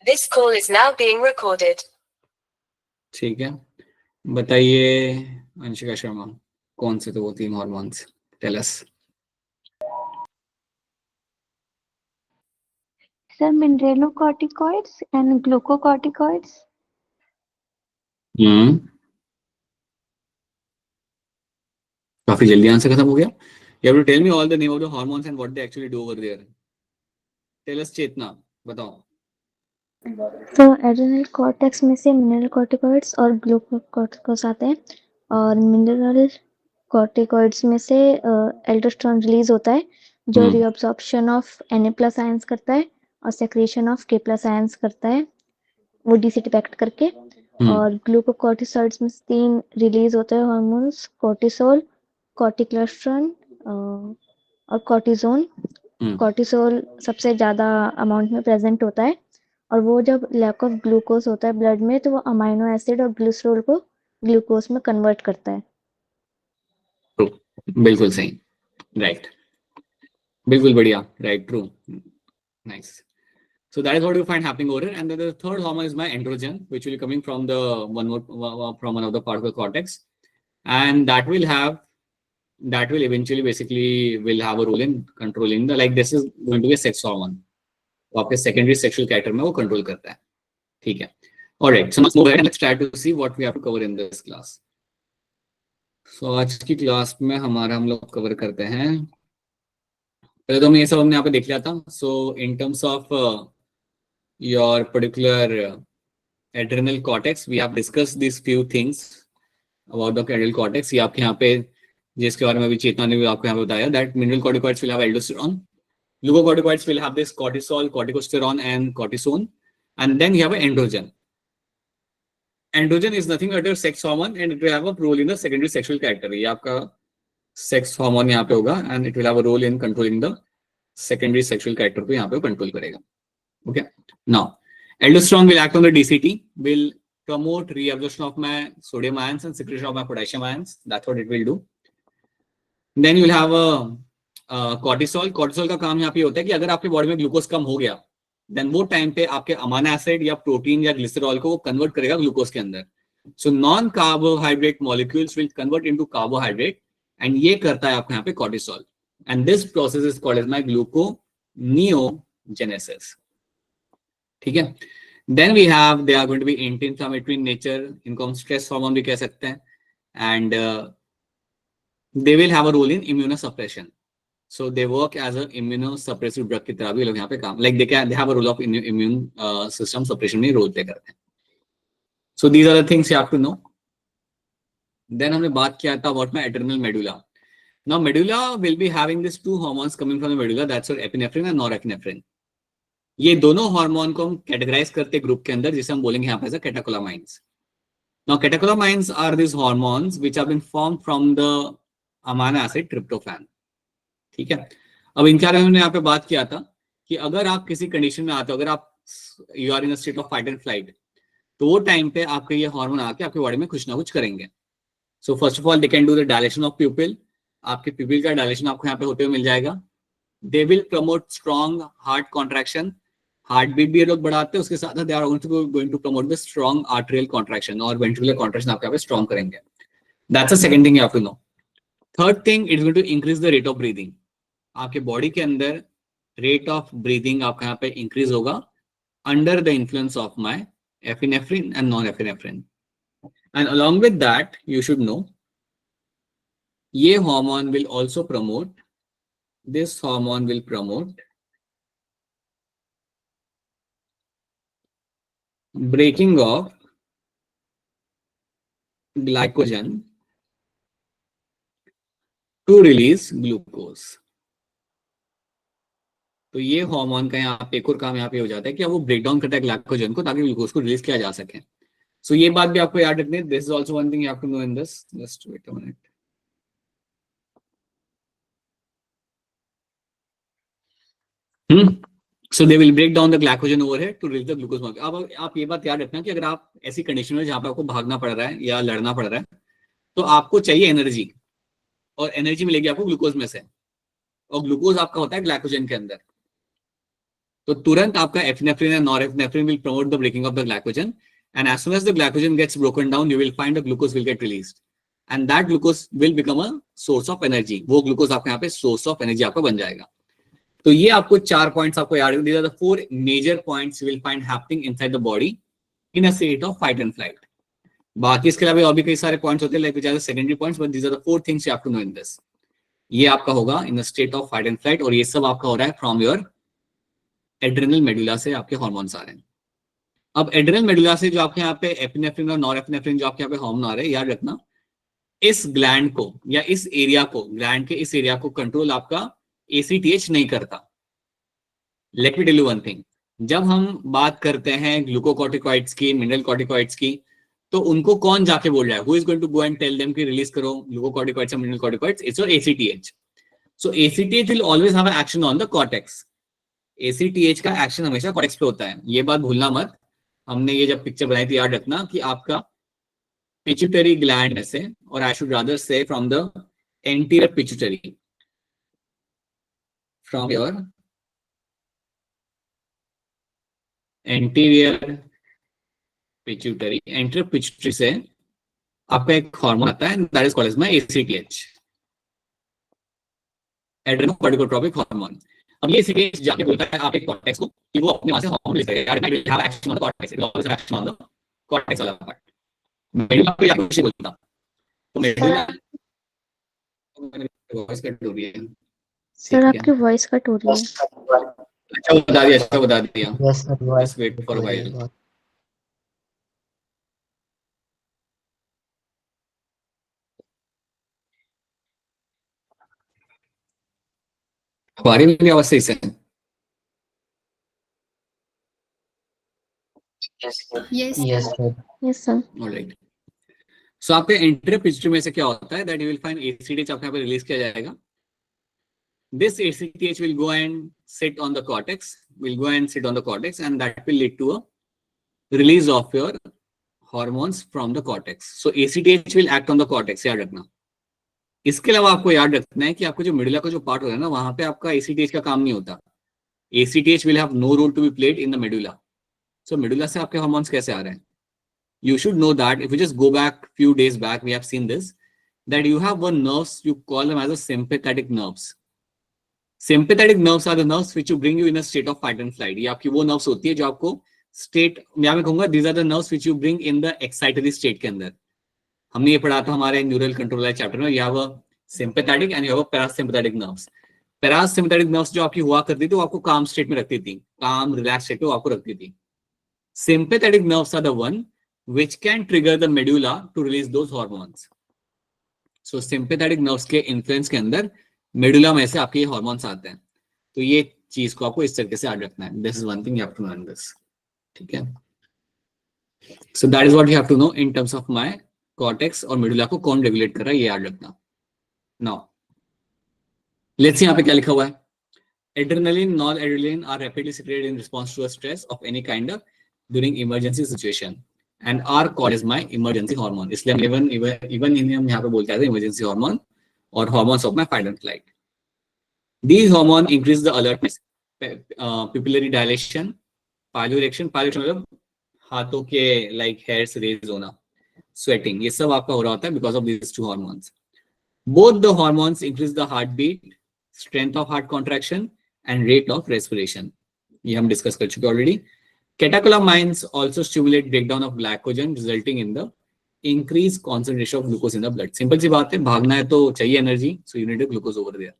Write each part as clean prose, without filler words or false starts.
This call is now being recorded. ठीक है, बताइए अंशिका शर्मा, कौन से तो वो 3 hormones? Tell us. Sir, mineralocorticoids and glucocorticoids. काफी जल्दी आंसर खत्म हो गया। You have to tell me all the name of the hormones and what they actually do over there. Tell us चेतना, बताओ। तो एड्रेनल कॉर्टेक्स में से मिनरल कॉर्टिकॉइड्स और ग्लूकोकॉर्टिकॉइड्स आते हैं, और मिनरल कॉर्टिकॉइड्स में से एल्डोस्टेरोन रिलीज होता है जो रीअब्सॉर्प्शन ऑफ Na+ आयंस करता है और सेक्रेशन ऑफ K+ आयंस करता है, वो डिसिटेक्ट करके। और ग्लूकोकॉर्टिकॉइड्स में 3 रिलीज होते हैं हार्मोन्स, कोर्टिसोल, कॉर्टिकोस्टेरोन और कॉर्टिजोन। कॉर्टिसोल सबसे ज्यादा अमाउंट में प्रेजेंट होता है, और वो जब लैक ऑफ ग्लूकोज होता है ब्लड में तो वो अमाइनो एसिड और ग्लिसरॉल को ग्लूकोज में कन्वर्ट करता है। बिल्कुल सही, राइट, बिल्कुल बढ़िया, right, true, nice. So that is what you find happening over here. And then the third hormone is my androgen, which will be coming from the from another part of the cortex, and that will eventually basically will have a role in controlling the, like, this is going to be a sex hormone. वो आपके secondary sexual character में वो control करता है, ठीक है. Alright, so let's move ahead and let's try to see what we have to cover in this class. So आज की क्लास में हम लोग कवर करते हैं, पहले तो ये सब हमने यहाँ पे देख लिया था. So in terms of your particular adrenal cortex, we have discussed these few things about the adrenal cortex. ये आपके यहाँ पे जिसके बारे में अभी चेतना ने भी आपको यहाँ पे बताया, that mineral corticoids will have aldosterone, glucocorticoids will have this cortisol, corticosterone and cortisone, and then you have an androgen. Androgen is nothing but a sex hormone and it will have a role in the secondary sexual character. ये आपका sex hormone यहाँ पे होगा and it will have a role in controlling the secondary sexual character को यहाँ पे control करेगा. Okay. Now, aldosterone will act on the DCT, will promote reabsorption of my sodium ions and secretion of my potassium ions. That's what it will do. Then you will have a cortisol. Cortisol का काम यहाँ पे होता है कि अगर आपके body में ग्लूकोज कम हो गया, देन वो टाइम पे आपके अमाइनो एसिड या प्रोटीन या ग्लिसरॉल को कन्वर्ट करेगा ग्लूकोज के अंदर. So non carbohydrate molecules will convert into carbohydrate, and ये करता है आपको यहाँ पे cortisol, and this process is called as my gluconeogenesis. ठीक है. Then we have, they are going to be anti inflammatory in nature, इनको हम स्ट्रेस हार्मोन भी कह सकते हैं, and they will have a role in immunosuppression. So they work as an immunosuppressive drug की तरह भी लोग यहाँ पे काम, like they have a role of immune system suppression में रोल प्ले करते हैं. So these are the things you have to know. Then हमने बात किया था about my adrenal medulla. Now medulla will be having these 2 hormones coming from the medulla, that's epinephrine and norepinephrine. ये दोनों hormone को हम कैटेगराइज करते हैं ग्रुप के अंदर, जिसे हम बोलेंगे यहाँ पे catecholamines. Now catecholamines are these hormones which have been formed from the amino acid tryptophan. ठीक है. अब इनके बारे में हमने यहाँ पे बात किया था कि अगर आप किसी कंडीशन में आते हो, अगर आप you are in a state of fight and flight, तो वो टाइम पे आपके ये हार्मोन आके आपके बॉडी में कुछ ना कुछ करेंगे. So first of all they can do the dilation of प्यूपिल. आपके प्यूपिल का डायलेशन आपको यहाँ पे होते हुए मिल जाएगा. They will promote strong heart contraction, heart beat भी ये लोग बढ़ाते हैं, उसके साथ they are going to promote the strong arterial contraction और वेंट्रिकुलर कॉन्ट्रैक्शन आपके यहाँ पे स्ट्रॉन्ग करेंगे. That's the second thing you have to know. Third thing, it is going to increase the rate of breathing. आपके body के अंदर rate of breathing आपका यहाँ पे इंक्रीज होगा under the influence of my epinephrine and non epinephrine. And along with that you should know, ये hormone will also promote, this hormone will promote breaking of glycogen to release glucose. तो ये hormone का यहाँ पे एक और काम यहाँ पे हो जाता है कि वो ब्रेक डाउन करता है ग्लाइकोजन को ताकि ग्लूकोज को रिलीज किया जा सके. सो ये बात भी आपको याद रखनी है. This is also one thing you have to know in this. Just wait a minute. So they will break down the glycogen over here to release the glucose. अब आप ये बात याद रखना कि अगर आप ऐसी कंडीशन में जहाँ पे आपको भागना पड़ रहा है या लड़ना पड़ रहा है, तो आपको चाहिए एनर्जी, और एनर्जी मिलेगी आपको ग्लूकोज में से, और ग्लूकोज आपका होता है ग्लाइकोजन के अंदर. तो तुरंत आपका epinephrine and norepinephrine will promote the breaking of the glycogen, and as soon as the glycogen gets broken down you will find the glucose will get released, and that glucose will become a source of energy. वो glucose आपके यहाँ पे source of energy आपका बन जाएगा। तो ये आपको 4 पॉइंट्स आपको याद रखने, these are the 4 major points you will find happening inside the body in a state of fight and flight. बाकी इसके अलावा और भी कई सारे पॉइंट्स होते हैं like which are the secondary points, but these are the 4 things you have to know in this. ये आपका होगा in the state of fight and flight, और ये सब आपका हो रहा है फ्रॉम योर एड्रेनल मेडुला से आपके हार्मोन्स आ रहे हैं। अब एड्रेनल मेडुला से जो आपके यहाँ पे एपिनेफ्रिन और नॉरएपिनेफ्रिन जो आपके यहाँ पे हार्मोन आ रहे हैं, याद रखना इस ग्लैंड को या इस एरिया को, ग्लैंड के इस एरिया को कंट्रोल आपका एसीटीएच नहीं करता। Let me tell you one thing, जब हम बात करते हैं ग्लूकोकॉर्टिकॉइड्स की, मिनरल कॉर्टिकॉइड्स की, तो उनको कौन जाके बोल रहा है? Who is going to go and tell them कि रिलीज करो ग्लूकोकॉर्टिकॉइड्स और mineral corticoids? It's your ACTH. So ACTH will always have action on the cortex. ACTH का एक्शन हमेशा कॉर्टेक्स पे होता है, ये बात भूलना मत। हमने ये जब पिक्चर बनाई थी याद रखना कि आपका पिट्यूटरी ग्लैंड में से, और I should rather say from the anterior pituitary, from your anterior pituitary से आपका एक हार्मोन आता है, that is called as my ACTH, adrenocorticotropic hormone. अब ये एसीटीएच जाके बोलता है आपके कॉर्टेक्स को कि वो अपने वहां से हार्मोन लेते हैं, यार it will have action on the cortex, it will always have action on the cortex वाला पार्ट। मेडुला को या कुछ बोलता, तो मेडुला वॉइस कट हो रही है सर आपकी वॉइस कट हो रही है। अच्छा बता दिया, अच्छा बता दिया। Yes sir, Just wait for a while. हमारी भी आवाज सही से? Yes sir. Yes sir. Alright. So आपके एंटीरियर पिट्यूटरी में से क्या होता है, that you will find ACTH आपके यहाँ पे रिलीज किया जाएगा। This ACTH will go and sit on the cortex, and that will lead to a release of your hormones from the cortex. So ACTH will act on the cortex, याद रखना। इसके अलावा आपको याद रखना है कि आपको जो मिडुला का जो पार्ट होता है ना, वहां पे आपका ACTH का काम नहीं होता। ACTH will have no role to be played in the medulla. So medulla से आपके hormones कैसे आ रहे हैं? You should know that if you just go back few days back, we have seen this, that you have one nerves, you call them as a sympathetic nerves. Sympathetic nerves are the nerves which you bring you in a state of fight and flight. ये आपकी वो nerves होती है जो आपको state, मैं कहूंगा these are the nerves which you bring in the excitatory state के अंदर। हमने ये पढ़ा था हमारे न्यूरल कंट्रोल वाले चैप्टर में, you have a sympathetic and you have a parasympathetic nerves. Parasympathetic nerves जो आपकी हुआ करती थी वो आपको calm state में रखती थी, calm relaxed state में वो आपको रखती थी। Sympathetic nerves are the one which can trigger the medulla to release those hormones. So sympathetic nerves के influence के अंदर मेडुला में से आपके हार्मोन्स आते हैं। तो ये चीज को आपको इस तरीके से याद रखना है। This is one thing you have to know in this, ठीक है। So that is what you have to know in terms of my cortex और मेडुला को कौन रेगुलेट कर रहा है, ये याद रखना। नाउ लेट्स सी यहाँ पे क्या लिखा हुआ है। Adrenaline, noradrenaline are rapidly secreted in response to a stress of any kind of during emergency situation and are called as my emergency hormone. इसलिए हम इवन हम यहाँ पे बोलते हैं emergency hormone or hormones of my fight and flight. These hormones increase the alertness, pupillary dilation, pyeloerection, मतलब हाथों के like hairs raise होना, sweating, ये सब आपका हो रहा होता है because of these two hormones. Both the hormones increase the heartbeat, strength of heart contraction and rate of respiration. ये हम discuss कर चुके already. Catecholamines also stimulate breakdown of glycogen resulting in the increase concentration of glucose in the blood. Simple सी बात है, भागना है तो चाहिए energy, so you need a glucose over there.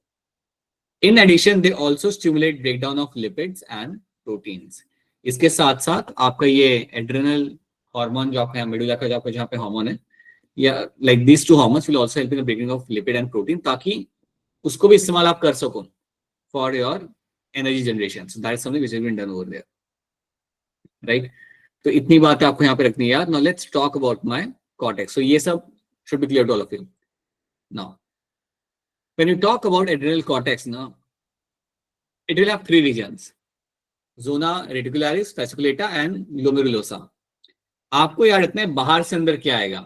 In addition, they also stimulate breakdown of lipids and proteins. इसके साथ साथ आपका ये एड्रेनल हार्मोन जो आपका मेडुला का जो आपका जहाँ पे हार्मोन है, या like these two hormones will also help in the breaking of lipid and protein, ताकि उसको भी इस्तेमाल आप कर सको for your energy generation. So that is something which has been done over there, right? तो इतनी बातें आपको यहाँ पे रखनी है यार। Now let's talk about my cortex. So ये सब should be clear to all of you. Now, when you talk about adrenal cortex, now it will have 3 regions: zona reticularis, fasciculata, and glomerulosa. आपको याद रखना है बाहर से अंदर क्या आएगा।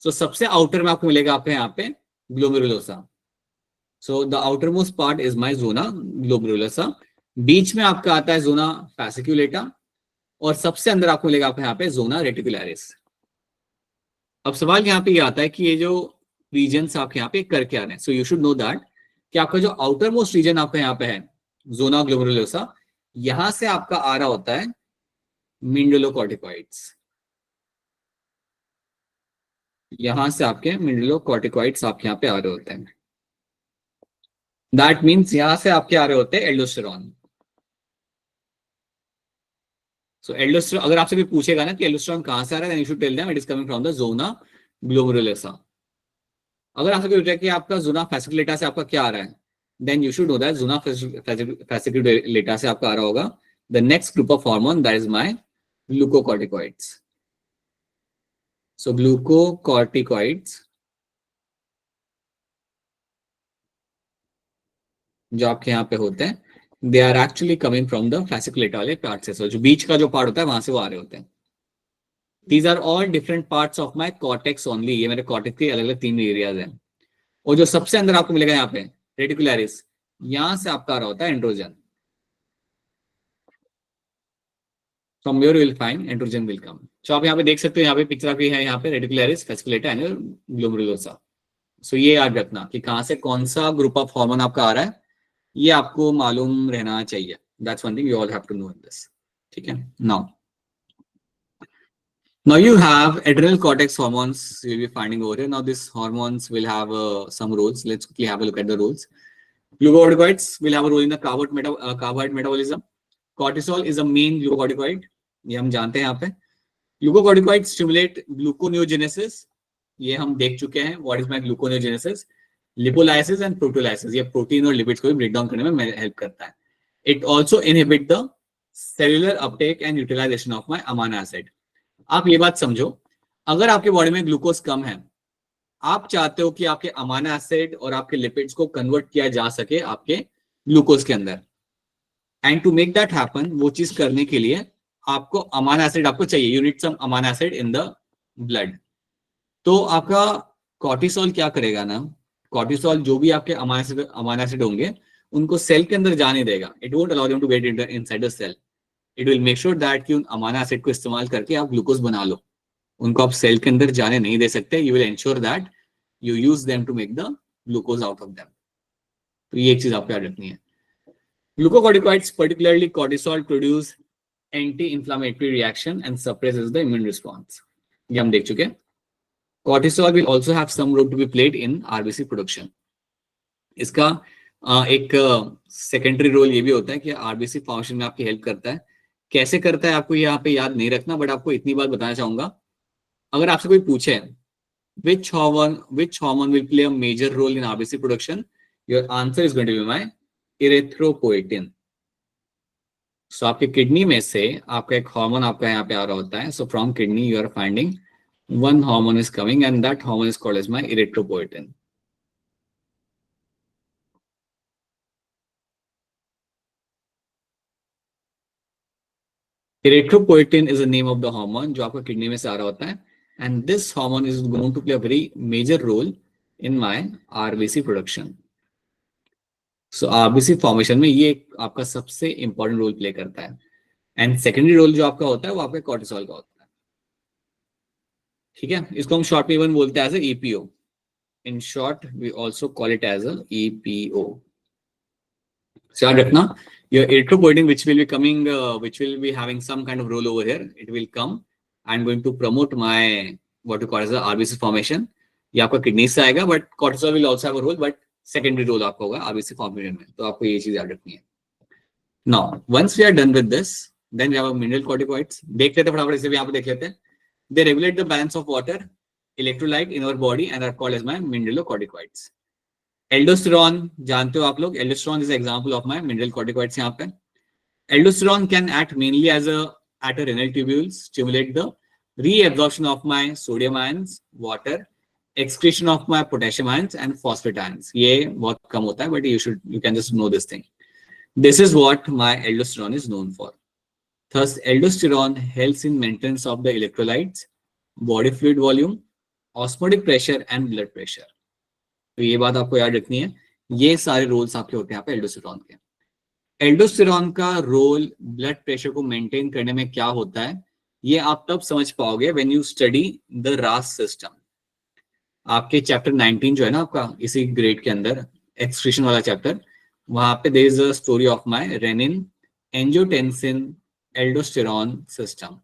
So सबसे आउटर में आपको मिलेगा आपके यहाँ पे glomerulosa. So the outermost part is my zona glomerulosa. बीच में आपका आता है जोना फैसिक्युलेटा और सबसे अंदर आपको मिलेगा आपको यहाँ पे जोना रेटिकुलरिस। अब सवाल यहाँ पे ये आता है कि ये जो रीजन्स आपके यहाँ पे कर क्या रहे हैं। सो यू शुड नो दैट कि आपका जो आउटर मोस्ट रीजन आपका यहाँ पे है जोना ग्लोमेरुलोसा, यहां से आपका आ रहा होता है मिंडलोकॉर्टिकॉइड्स। यहां से आपके मिंडलोकॉर्टिकॉइड्स आपके यहाँ पे आ रहे होते हैं। दैट मीन्स यहां से आपके आ रहे होते हैं एल्डोस्टेरॉन। सो एल्डोस्टेरॉन, अगर आपसे भी पूछेगा ना कि एल्डोस्टेरॉन कहां से आ रहा है, then you should tell them it is coming from the zona glomerulosa. अगर आपसे पूछा कि आपका जोना फैसिकुलेटा से आपका क्या आ रहा है, then you should know that zona fasciculata से आपका आ रहा होगा the next group of hormone, that is my glucocorticoids. So glucocorticoids जो आपके यहाँ पे होते हैं, they are actually coming from the fasciculata वाले पार्ट से। सो जो बीच का जो पार्ट होता है वहां से वो आ रहे होते हैं। These are all different parts of my cortex only. ये मेरे कॉर्टेक्स के अलग अलग 3 एरियाज हैं। और जो सबसे अंदर आपको मिलेगा यहाँ पे रेटिकुलरिस, यहां से आपका आ रहा होता है androgen. From where you will find androgen will come. तो आप यहाँ पे देख सकते हो, यहाँ पे पिक्चर आपकी है, यहाँ पे रेटिकुलरिस, फैसिकुलेटा एंड ग्लोमेरुलोसा। सो ये याद रखना कि कहां से कौन सा ग्रुप ऑफ हार्मोन आपका आ रहा है, ये आपको मालूम रहना चाहिए। That's one thing you all have to know in this. ठीक है। Now you have adrenal cortex hormones you'll be finding over here. Now these hormones will have some roles. Let's quickly have a look at the roles. Glucocorticoids will have a role in the carbohydrate metabolism. Cortisol is a main glucocorticoid. ये हम जानते हैं यहाँ पे। Glucocorticoids stimulate gluconeogenesis. ये हम देख चुके हैं। What is my gluconeogenesis? Lipolysis and proteolysis. ये प्रोटीन और लिपिड्स को भी ब्रेक डाउन करने में हेल्प करता है। It also inhibit the cellular uptake and utilization of my amino acid. आप ये बात समझो, अगर आपके बॉडी में ग्लूकोज कम है, आप चाहते हो कि आपके अमाइनो एसिड और आपके लिपिड्स को कन्वर्ट किया जा सके आपके ग्लूकोज के अंदर। And to make that happen, वो चीज करने के लिए आपको अमाइनो एसिड आपको चाहिए। You need some amino acid in the blood. तो आपका कॉर्टिसोल क्या करेगा ना, कॉर्टिसोल जो भी आपके अमाइनो एसिड होंगे उनको सेल के अंदर जाने देगा। It won't allow them to get inside the cell. It will make sure that कि उन अमाइनो एसिड को इस्तेमाल करके आप ग्लूकोज बना लो। उनको आप सेल के अंदर जाने नहीं दे सकते। You will ensure that you use them to make the glucose out of them. तो ये एक चीज आपको याद रखनी है। Glucocorticoids particularly cortisol produce anti inflammatory reaction and suppresses the immune response. ये हम देख चुके हैं। Cortisol will also have some role to be played in RBC production. इसका एक सेकेंडरी रोल ये भी होता है कि आरबीसी फॉर्मेशन में आपकी हेल्प करता है। कैसे करता है आपको यहाँ पे याद नहीं रखना, बट आपको इतनी बात बताना चाहूंगा, अगर आपसे कोई पूछे which hormone will play a major role in RBC production, your answer is going to be my erythropoietin. So आपके किडनी में से आपका एक हार्मोन आपका यहाँ पे आ रहा होता है। So from kidney you are finding one hormone is coming and that hormone is called as my erythropoietin. Erythropoietin is the name of the hormone जो आपका किडनी में से आ रहा होता है, and this hormone is going to play a very major role in my RBC production. So RBC formation में ये आपका सबसे इंपॉर्टेंट रोल प्ले करता है। एंड सेकेंडरी रोल जो आपका होता है वो आपके कॉर्टिसोल का होता है। ठीक है, इसको हम शॉर्ट में इवन बोलते हैं as a EPO। In short we also call it as a EPO। याद रखना, your erythropoietin which will be coming, which will be having some kind of role over here, it will come and going to promote my what you call as the RBC formation. ये आपका kidney से आएगा, but cortisol will also have a role, but secondary role आपका होगा RBC formation में। तो आपको ये चीज याद रखनी है। Now once we are done with this, then we have a mineral corticoids. देख लेते हैं फटाफट, इसे भी यहाँ पे देख लेते हैं। They regulate the balance of water, electrolyte in our body and are called as my mineralocorticoids. Aldosterone जानते हो आप लोग, aldosterone is example of my mineral corticoids. यहाँ पे aldosterone can act mainly as at a renal tubules, stimulate the reabsorption of my sodium ions, water, excretion of my potassium ions and phosphate ions. ये बहुत कम होता है, but you can just know this thing. This is what my aldosterone is known for. Thus, aldosterone helps in maintenance of the electrolytes, body fluid volume, osmotic pressure and blood pressure. तो ये बात आपको याद रखनी है। ये सारे roles आपके होते हैं यहाँ पे एल्डोस्टेरॉन के। एल्डोस्टेरॉन का रोल ब्लड प्रेशर को मेंटेन करने में क्या होता है, ये आप तब समझ पाओगे व्हेन यू स्टडी द रास सिस्टम। आपके चैप्टर 19 जो है ना आपका इसी ग्रेड के अंदर, एक्सक्रीशन वाला चैप्टर, वहां पे there is a story of my renin angiotensin aldosterone system.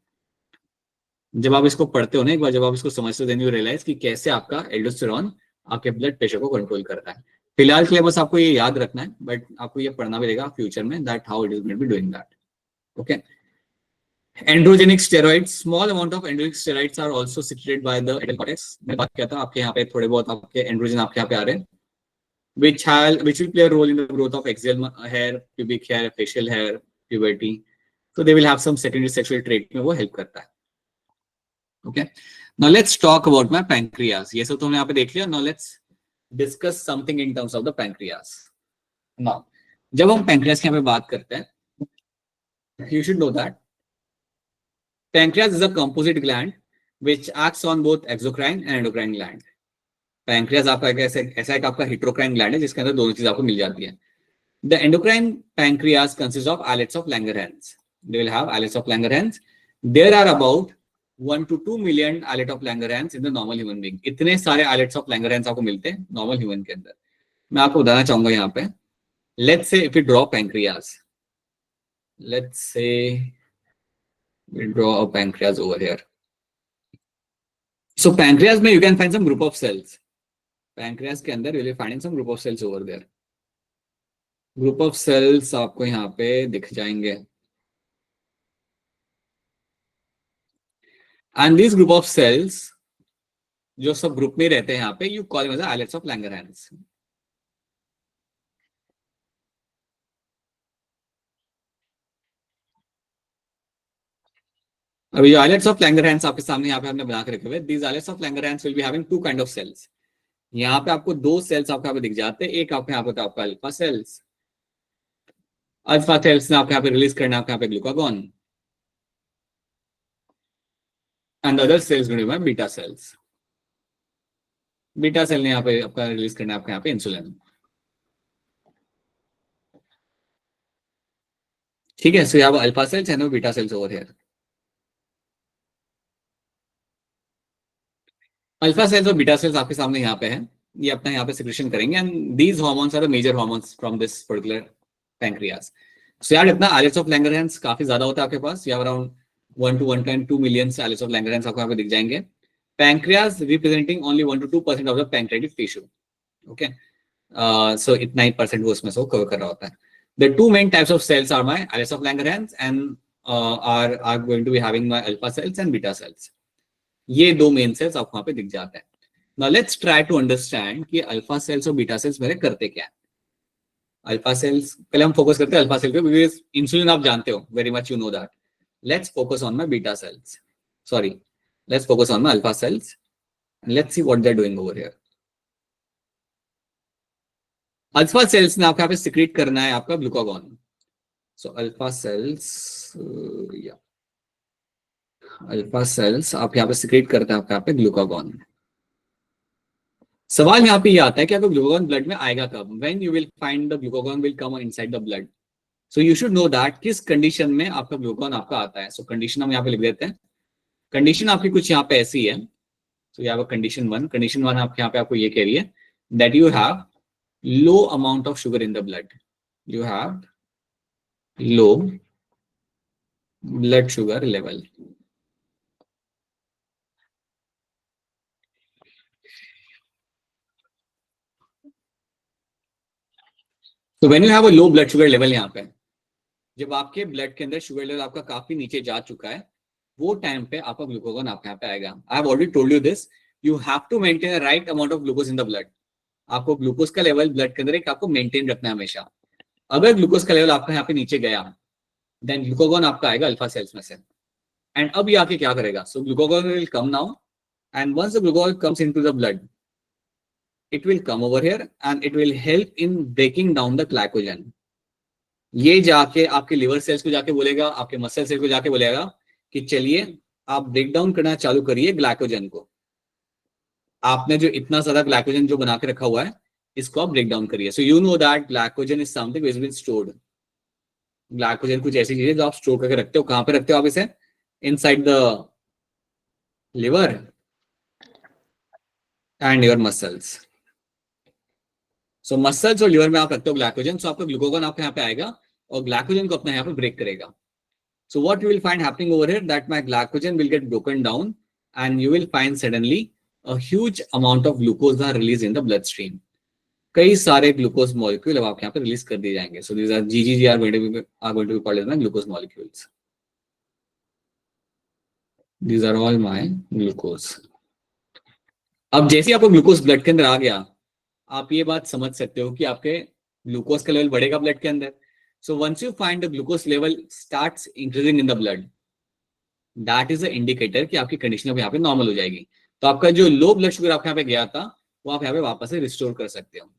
जब आप इसको पढ़ते हो ना एक बार, जब आप इसको समझते हो, देन यू रियलाइज कि कैसे आपका एल्डोस्टेरॉन आपके ब्लड प्रेशर को कंट्रोल करता है। फिलहाल के लिए बस आपको ये याद रखना है, बट आपको ये पढ़ना भी रहेगा फ्यूचर में, that how it is going to be doing that. Okay, androgenic steroids, small amount of androgenic steroids are also secreted by the adrenal cortex. मैं बात कहता हूं आपके यहाँ पे थोड़े बहुत आपके एंड्रोजन आपके यहाँ पे आ रहे हैं, which will play a role in the growth of axial hair, pubic hair, facial hair, puberty. So they will have some secondary sexual trait में वो help करता है। Okay, now let's talk about my pancreas. ये सब तो हमने यहाँ पे देख लिया। Now let's discuss something in terms of the pancreas. Now, जब हम pancreas की यहाँ पे बात करते हैं, you should know that pancreas is a composite gland which acts on both exocrine and endocrine gland. Pancreas आपका ऐसा एक आपका हेटेरोक्राइन ग्लैंड है जिसके अंदर दोनों चीज आपको मिल जाती है। The endocrine pancreas consist of islets of Langerhans. They will have islets of Langerhans. There are about 1 to 2 million islet of Langerhans in the normal human being. इतने सारे आइलेट्स ऑफ लैंगरहैंस आपको मिलते हैं नॉर्मल ह्यूमन के अंदर। मैं आपको बताना चाहूंगा यहाँ पे, let's say if you draw pancreas, let's say we draw a pancreas over here. So pancreas में you can find some group of cells. Pancreas के अंदर you will find some group of cells over there. Group of cells आपको यहाँ पे दिख जाएंगे, and this group of cells जो सब ग्रुप में रहते हैं यहाँ पे, you call them as islets of Langerhans. अभी जो आइलेट्स ऑफ लैंगरहैंस आपके सामने यहाँ पे हमने बना के रखे हुए, these islets of Langerhans will be having two kind of cells। यहाँ पे आपको दो सेल्स आपको यहाँ पे दिख जाते हैं। एक आपको यहाँ पे होता है आपका अल्फा सेल्स। अल्फा सेल्स ने आपको यहाँ पे रिलीज करना है आपको यहाँ पे ग्लूकागॉन, एंड अदर सेल्स में बीटा सेल्स। बीटा सेल ने यहाँ पे आपका रिलीज करना है आपको यहाँ पे इंसुलिन। ठीक है, so you have alpha cells and beta sales over here. Alpha cells और बीटा सेल्स आपके सामने यहाँ पे है, ये अपना यहाँ पे सिक्रेशन करेंगे, and these hormones are the major hormones from this particular pancreas. So यार इतना आइलेट्स ऑफ लैंगरहैंस काफी ज्यादा होता है आपके पास, या around 1 to 1.2 million islets of Langerhans आपको यहाँ पे दिख जाएंगे। Pancreas representing only 1 to 2% of the pancreatic tissue. Okay, so इतना ही परसेंट वो उसमें से कवर कर रहा होता है। The two main types of cells are my islets of Langerhans and are going to be having my alpha cells and beta cells. ये दो मेन सेल्स आपको वहां पे दिख जाते हैं। Now let's try to understand कि अल्फा सेल्स और बीटा सेल्स मेरे करते क्या है। अल्फा सेल्स पहले हम फोकस करते हैं अल्फा सेल पे, बिकॉज़ इंसुलिन आप जानते हो very much, you know that. Let's focus on my beta cells, sorry let's focus on my alpha cells and let's see what they are doing over here. Alpha cells ने आपको यहाँ पे secrete करना है आपका ग्लूकागॉन। सो अल्फा सेल्स, या alpha cells आप यहाँ पे सिक्रेट करते हैं आपका यहाँ पे ग्लूकागॉन। सवाल यहाँ पे ये आता है कि आपको ग्लूकागॉन ब्लड में आएगा कब, when you will find the glucagon will come inside the blood. So you should know that किस कंडीशन में आपका ग्लूकागॉन आपका आता है। सो कंडीशन हम यहाँ पे लिख देते हैं। कंडीशन आपकी कुछ यहाँ पे ऐसी है। सो यहाँ पे कंडीशन वन आपके यहाँ पे आपको ये कह रही है that you have low amount of sugar in the blood. You have low blood sugar level. तो when you have a low blood sugar level, यहाँ पे जब आपके ब्लड के अंदर शुगर लेवल आपका काफी नीचे जा चुका है, वो टाइम पे आपका ग्लूकागॉन आपके यहाँ पे आएगा। I have already told you this, you have to maintain the right amount of glucose in the blood. आपको ग्लूकोज का लेवल ब्लड के अंदर एक आपको मेंटेन रखना है हमेशा। अगर ग्लूकोज का लेवल आपका यहाँ पे नीचे गया, देन ग्लूकागॉन आपका आएगा अल्फा सेल्स में से, एंड अब ये आके क्या करेगा। So glucagon will come now, and once the glucagon comes into the blood, it will come over here and it will help in breaking down the glycogen। ये जाके आपके लिवर सेल्स को जाके बोलेगा, आपके मसल सेल्स को जाके बोलेगा कि चलिए आप ब्रेक डाउन करना चालू करिए ग्लाइकोजन को। आपने जो इतना ज्यादा ग्लाइकोजन जो बना के रखा हुआ है, इसको आप ब्रेक डाउन करिए। So you know that glycogen is something which is been stored. Glycogen कुछ ऐसी चीजें जो आप स्टोर करके रखते हो, कहां पे रखते हो आप इसे? Inside the liver and your muscles. So muscles और लिवर में आप रखते हो ग्लाइकोजन, सो आपका ग्लूकोगॉन आपके यहाँ पे आएगा और ग्लाइकोजन को अपने यहाँ पे ब्रेक करेगा। So what you will find happening over here, that my glycogen will get broken down and you will find suddenly a huge amount of glucose are release in the blood stream. कई सारे glucose molecule अब आपके यहाँ पे release कर दिए जाएंगे। So these are G G G are going to be called as glucose molecules. These are all my glucose. अब जैसे ही आपको ग्लूकोज ब्लड के अंदर आ गया, आप ये बात समझ सकते हो कि आपके ग्लूकोज का लेवल बढ़ेगा ब्लड के अंदर। So once you find the glucose level starts increasing in the blood, that is a indicator कि आपकी कंडीशन अब यहाँ पे नॉर्मल हो जाएगी। तो आपका जो लो ब्लड शुगर आपके यहाँ पे गया था, वो आप यहाँ पे वापस से रिस्टोर कर सकते हो।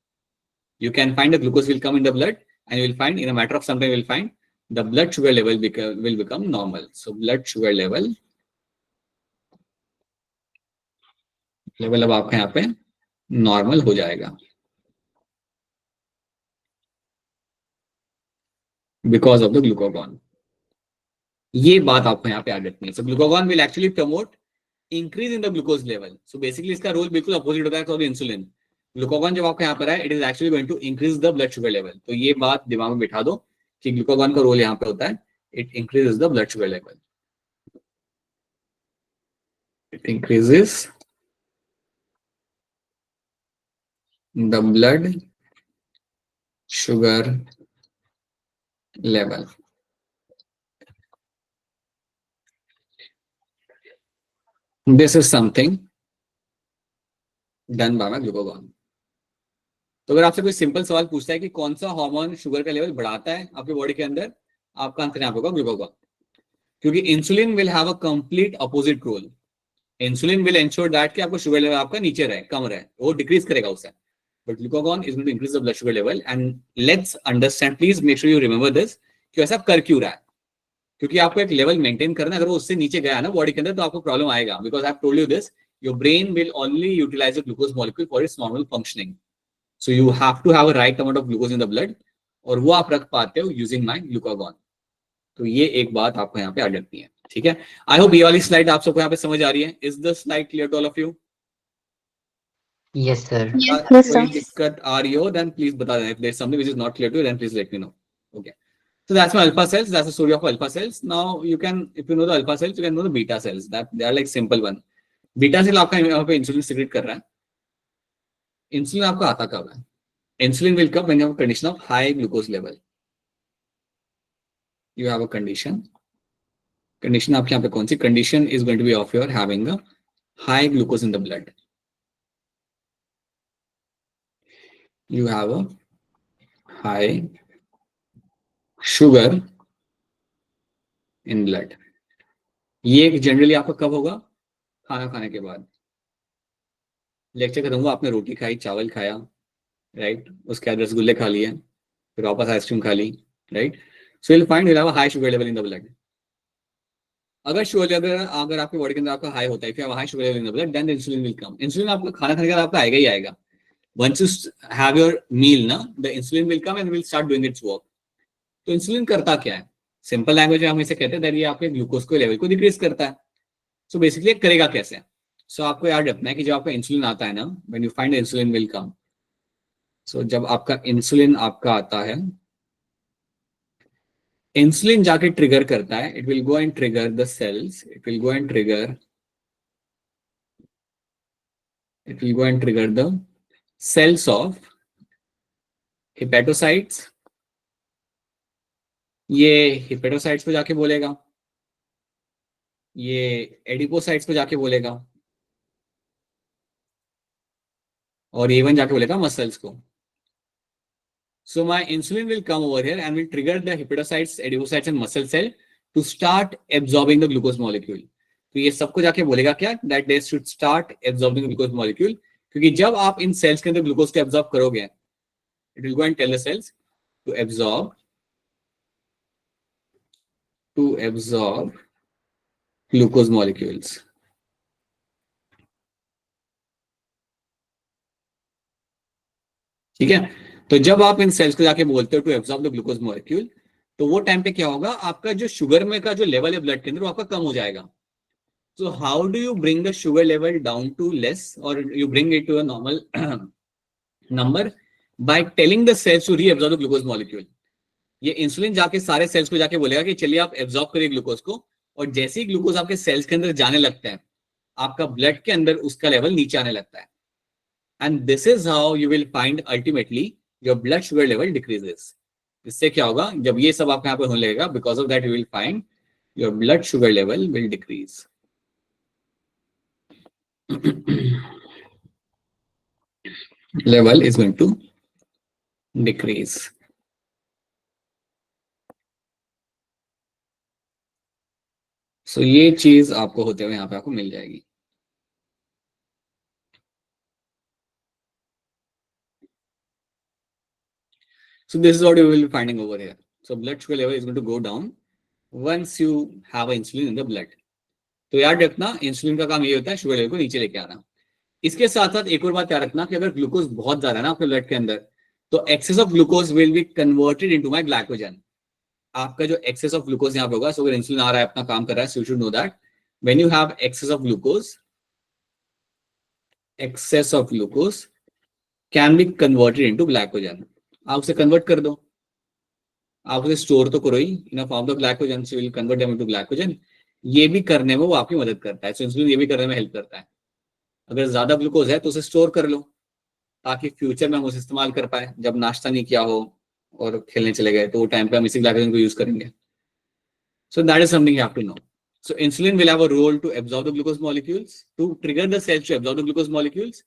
You can find the glucose will come in the blood and you will find in a matter of some time will find the blood sugar level will become normal. So blood sugar level अब आपका यहाँ पे normal हो जाएगा because of the glucagon. ये बात आपको यहाँ पे याद रखनी है। So glucagon will actually promote increase in the glucose level. So basically इसका रोल बिल्कुल अपोजिट होता है तो इंसुलिन। ग्लूकोगॉन जब आपका यहाँ पर है, it is actually going to increase the blood sugar level. तो ये बात दिमाग में बिठा दो कि ग्लूकोगॉन का रोल यहाँ पे होता है, it increases the blood sugar level. It increases the blood sugar level. This is something done by glucagon. तो अगर आपसे कोई सिंपल सवाल पूछता है कि कौन सा हार्मोन शुगर का लेवल बढ़ाता है आपके बॉडी के अंदर, आपका आंसर यहाँ पे होगा ग्लूकोगॉन। क्योंकि insulin will have a complete opposite role. Insulin will ensure that कि आपका शुगर लेवल आपका नीचे रहे, कम रहे, वो डिक्रीज करेगा उसे। But glucagon is going to increase the blood sugar level. And let's understand, please make sure you remember this, कि ऐसा कर क्यों रहा है। क्योंकि आपको एक लेवल मेंटेन करना है, अगर वो उससे नीचे गया ना बॉडी के अंदर, तो आपको प्रॉब्लम आएगा। Because I have told you this, your brain will only utilize the glucose molecule for its normal functioning. So you have to have a right amount of glucose in the blood, और वो आप रख पाते हो using my glucagon. तो ये एक बात आपको यहाँ पे याद रखनी है, ठीक है। आई होप ये वाली स्लाइड आप सबको यहाँ पे समझ आ रही है। Is the slide clear to all of you? Yes, sir. Yes, कोई sir. दिक्कत आ रही हो देन प्लीज बता देना। If there is something which is not clear to you then please let me know. Okay, so that's my alpha cells, that's the story of alpha cells. Now you can, if you know the alpha cells, you can know the beta cells, that they are like simple one. Beta cell आपका यहाँ पे insulin secrete कर रहा है। Insulin आपका आता कब है? Insulin will come when you have a condition of high glucose level. You have a condition आपके यहाँ पे कौन सी condition is going to be of your having a high glucose in the blood. You have a high sugar in blood. ये generally आपका कब होगा? खाना खाने के बाद। लेक्चर खत्म हुआ, आपने रोटी खाई, चावल खाया, राइट, उसके बाद रसगुल्ले खा लिए, फिर वापस आइसक्रीम खा ली, right. So you'll find you'll have a high sugar level in the blood. अगर शुगर लेवल अगर आपके बॉडी के अंदर आपका हाई होता है, if you have a high sugar level in the blood, then the insulin will come. Insulin आपका खाना खाने के बाद आपका आएगा ही आएगा। Once you have your meal ना, the insulin will come and will start doing its work. तो इंसुलिन करता क्या है? सिंपल लैंग्वेज में हम इसे कहते हैं that ये आपके ग्लूकोज के लेवल को डिक्रीज करता है। सो बेसिकली करेगा कैसे? सो आपको याद रखना है कि जब आपका इंसुलिन आता है ना, when you find the insulin will come. सो जब आपका इंसुलिन आपका आता है, इंसुलिन जाके ट्रिगर करता है, it will go and trigger the cells, it will go and trigger the cells of hepatocytes. ये हिपेटोसाइट्स पे जाके बोलेगा, ये एडिपोसाइट्स पे जाके बोलेगा, और ये वन जाके बोलेगा मसल्स को। So my insulin will come over here and will trigger the hepatocytes, adipocytes and muscle cell to start absorbing the glucose molecule. तो ये सबको जाके बोलेगा क्या? That they should start absorbing the glucose molecule. क्योंकि जब आप इन सेल्स के अंदर ग्लूकोज को एब्जॉर्ब करोगे, it will go and tell the cells to absorb glucose molecules. ठीक है। तो जब आप इन सेल्स को जाके बोलते हो to absorb the glucose molecule, तो वो टाइम पे क्या होगा, आपका जो शुगर में का जो लेवल है ब्लड के अंदर वो आपका कम हो जाएगा. So how do you bring the sugar level down to less, or you bring it to a normal number? By telling the cells to reabsorb the glucose molecule. ये इंसुलिन जाके सारे सेल्स को जाके बोलेगा कि चलिए आप एब्जॉर्ब करिए ग्लूकोज को, और जैसे ही ग्लूकोज आपके सेल्स के अंदर जाने लगता है, आपका ब्लड के अंदर उसका लेवल नीचे आने लगता है. And this is how you will find ultimately your blood sugar level decreases. इससे क्या होगा, जब ये सब आपके यहाँ पे होने लगेगा, because of that you will find your blood sugar level will decrease. Level is going to decrease. So ये चीज आपको होते हुए यहाँ पे आपको मिल जाएगी. So this is what you will be finding over here. So blood sugar level is going to go down once you have insulin in the blood. तो याद रखना, इंसुलिन का काम ये होता है शुगर लेवल को नीचे लेके आना. इसके साथ साथ एक और बात याद रखना कि अगर ग्लूकोज बहुत ज्यादा है ना आपके ब्लड के अंदर, तो excess of glucose will be converted into my glycogen. आपका जो एक्सेस ऑफ ग्लूकोज यहाँ पे होगा, सो अगर इंसुलिन आ रहा है, अपना काम कर रहा है, so you should know that when you have excess of glucose can be converted into glycogen. आप उसे कन्वर्ट कर दो, आप उसे स्टोर तो करो ही in a form of glycogen, so will convert them into glycogen. ये भी करने में वो आपकी मदद करता है. सो इंसुलिन ये भी करने में हेल्प करता है. अगर ज्यादा ग्लूकोज है तो उसे स्टोर कर लो, ताकि फ्यूचर में हम उसे इस्तेमाल कर पाए. जब नाश्ता नहीं किया हो और खेलने चले गए, तो वो टाइम पे हम इसी ग्लाइकोजन को यूज करेंगे. So that is something you have to know. So insulin will have a role to absorb the glucose molecules, to trigger the cells to absorb the glucose molecules,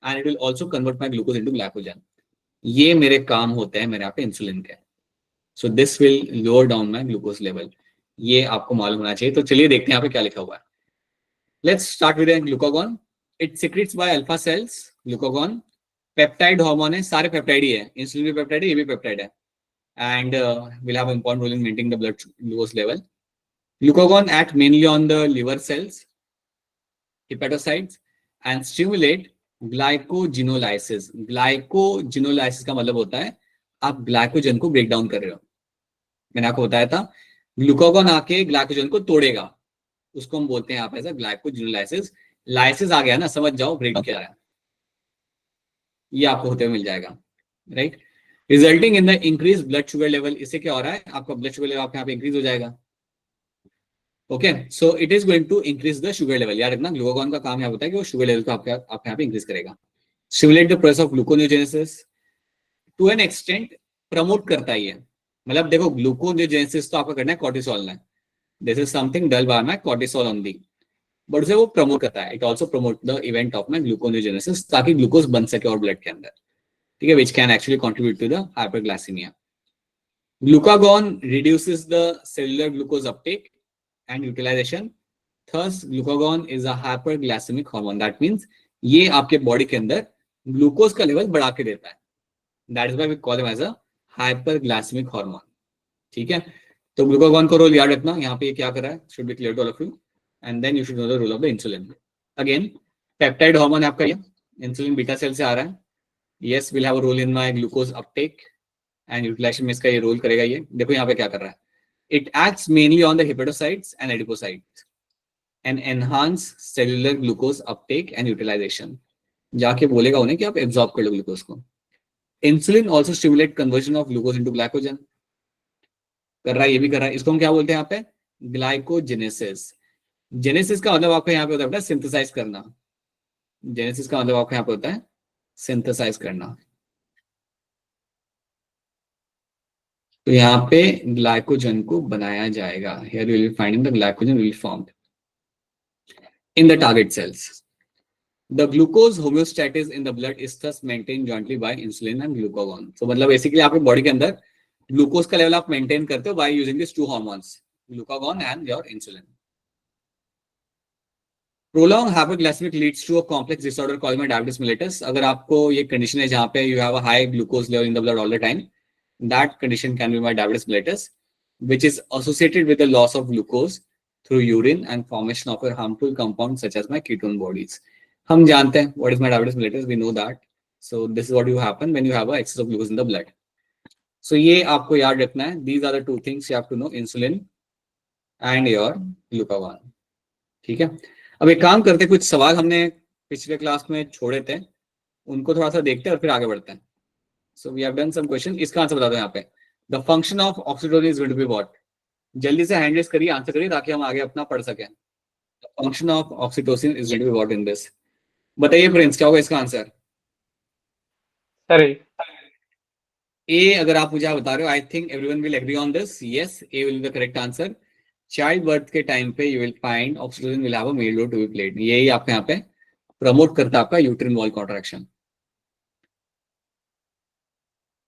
and it will also convert my glucose into glycogen. ये मेरे काम होते हैं मेरे यहाँ पे insulin के. So this will lower down my glucose level. ये आपको मालूम होना चाहिए. तो चलिए देखते हैं यहाँ पे क्या लिखा हुआ है. Let's start with the glucagon. It secretes by alpha cells. Glucagon peptide hormone है, सारे पेप्टाइड ही है. इंसुलिन भी पेप्टाइड है, ये भी पेप्टाइड है. And will have an important role in maintaining the blood glucose level. Glucagon act mainly on the liver cells, hepatocytes, and stimulate glycogenolysis. Glycogenolysis का मतलब होता है आप ग्लाइकोजन को ब्रेक डाउन कर रहे हो. मैंने आपको बताया था, ग्लूकागॉन आके ग्लाइकोजन को तोड़ेगा, उसको हम बोलते हैं यहाँ पे ऐसा ग्लाइकोजेनोलाइसिस. लाइसिस आ गया ना, समझ जाओ ब्रेक क्या है. ये आपको होते हुए मिल जाएगा, right. Resulting in the increase blood sugar level. इससे क्या हो रहा है, आपका ब्लड शुगर लेवल आपके यहाँ पे इंक्रीज हो जाएगा. Okay, so it is going to increase the sugar level. याद रखना, ग्लूकागॉन का काम यहाँ होता है कि वो शुगर लेवल को आपके यहाँ पे इंक्रीज करेगा. Stimulate the process of gluconeogenesis to an extent. Promote करता है ये, मतलब देखो ग्लूकोनियोजेनेसिस तो आपका करना है कॉर्टिसोल में. This is something dull by my cortisol only, but उसे वो प्रमोट करता है. It also promote the event of my gluconeogenesis, ताकि ग्लूकोज बन सके और ब्लड के अंदर, ठीक है, which can actually contribute to the hyperglycaemia. Glucagon reduces the cellular glucose uptake and utilization. Thus, glucagon is a hyperglycemic hormone. That means ये आपके बॉडी के अंदर ग्लूकोज का लेवल बढ़ा के देता है. That is why we call him as a hyperglycemic hormone. ठीक है, तो ग्लूकागॉन का रोल याद रखना. यहाँ पे ये क्या कर रहा है, should be clear to all of you, and then you should know the role of the insulin. Again, peptide hormone आपका ये इंसुलिन बीटा सेल से आ रहा है. Yes, will have a role in my glucose uptake and utilization में इसका ये role करेगा. ये देखो यहाँ पे क्या कर रहा है. It acts mainly on the hepatocytes and adipocytes and enhance cellular glucose uptake and utilization. जाके बोलेगा उन्हें कि आप एब्जॉर्ब कर लो ग्लूकोज को. Insulin also stimulate conversion of glucose into glycogen. कर रहा है, ये भी कर रहा है. इसको हम क्या बोलते हैं यहाँ पे, ग्लाइकोजेनेसिस. जेनेसिस का मतलब आपका यहाँ पे होता है सिंथेसाइज करना. जेनेसिस का मतलब आपका यहाँ पे होता है सिंथेसाइज करना. तो यहाँ पे ग्लाइकोजन को बनाया जाएगा. Here you will be finding the glycogen will be formed in the target cells. The glucose homeostasis in the blood is thus maintained jointly by insulin and glucagon. So मतलब basically आपके body के अंदर glucose का level आप maintain करते हो by using these two hormones, glucagon and your insulin. Prolonged hyperglycemic leads to a complex disorder called diabetes mellitus. अगर आपको ये कंडीशन है जहाँ पे you have a high glucose level in the blood all the time, that condition can be my diabetes mellitus, which is associated with the loss of glucose through urine and formation of a harmful compounds such as my ketone bodies. हम जानते हैं what is my diabetes mellitus, we know that. So this is what will happen when you have a excess of glucose in the blood. सो ये आपको याद रखना है, these are the two things you have to know, insulin and your glucagon. ठीक है, अब एक काम करते हैं, कुछ सवाल हमने पिछले क्लास में छोड़े थे, उनको थोड़ा सा देखते हैं और फिर आगे बढ़ते हैं। So we have done some question, इसका आंसर बता दो यहाँ पे। The function of oxytocin is going to be what? जल्दी से हैंड रेज करिए, आंसर करिए ताकि हम आगे अपना पढ़ सकें। The function of oxytocin is going to be what in this? बताइए प्रिंस, क्या होगा इसका आंसर? सर ए अगर आप मुझे बता रहे हो, I think everyone will agree on this, yes A will be the correct answer. Child birth के टाइम पे you will find oxytocin will have a male role to be played, यही आपके यहाँ पे प्रमोट करता है आपका uterine wall contraction.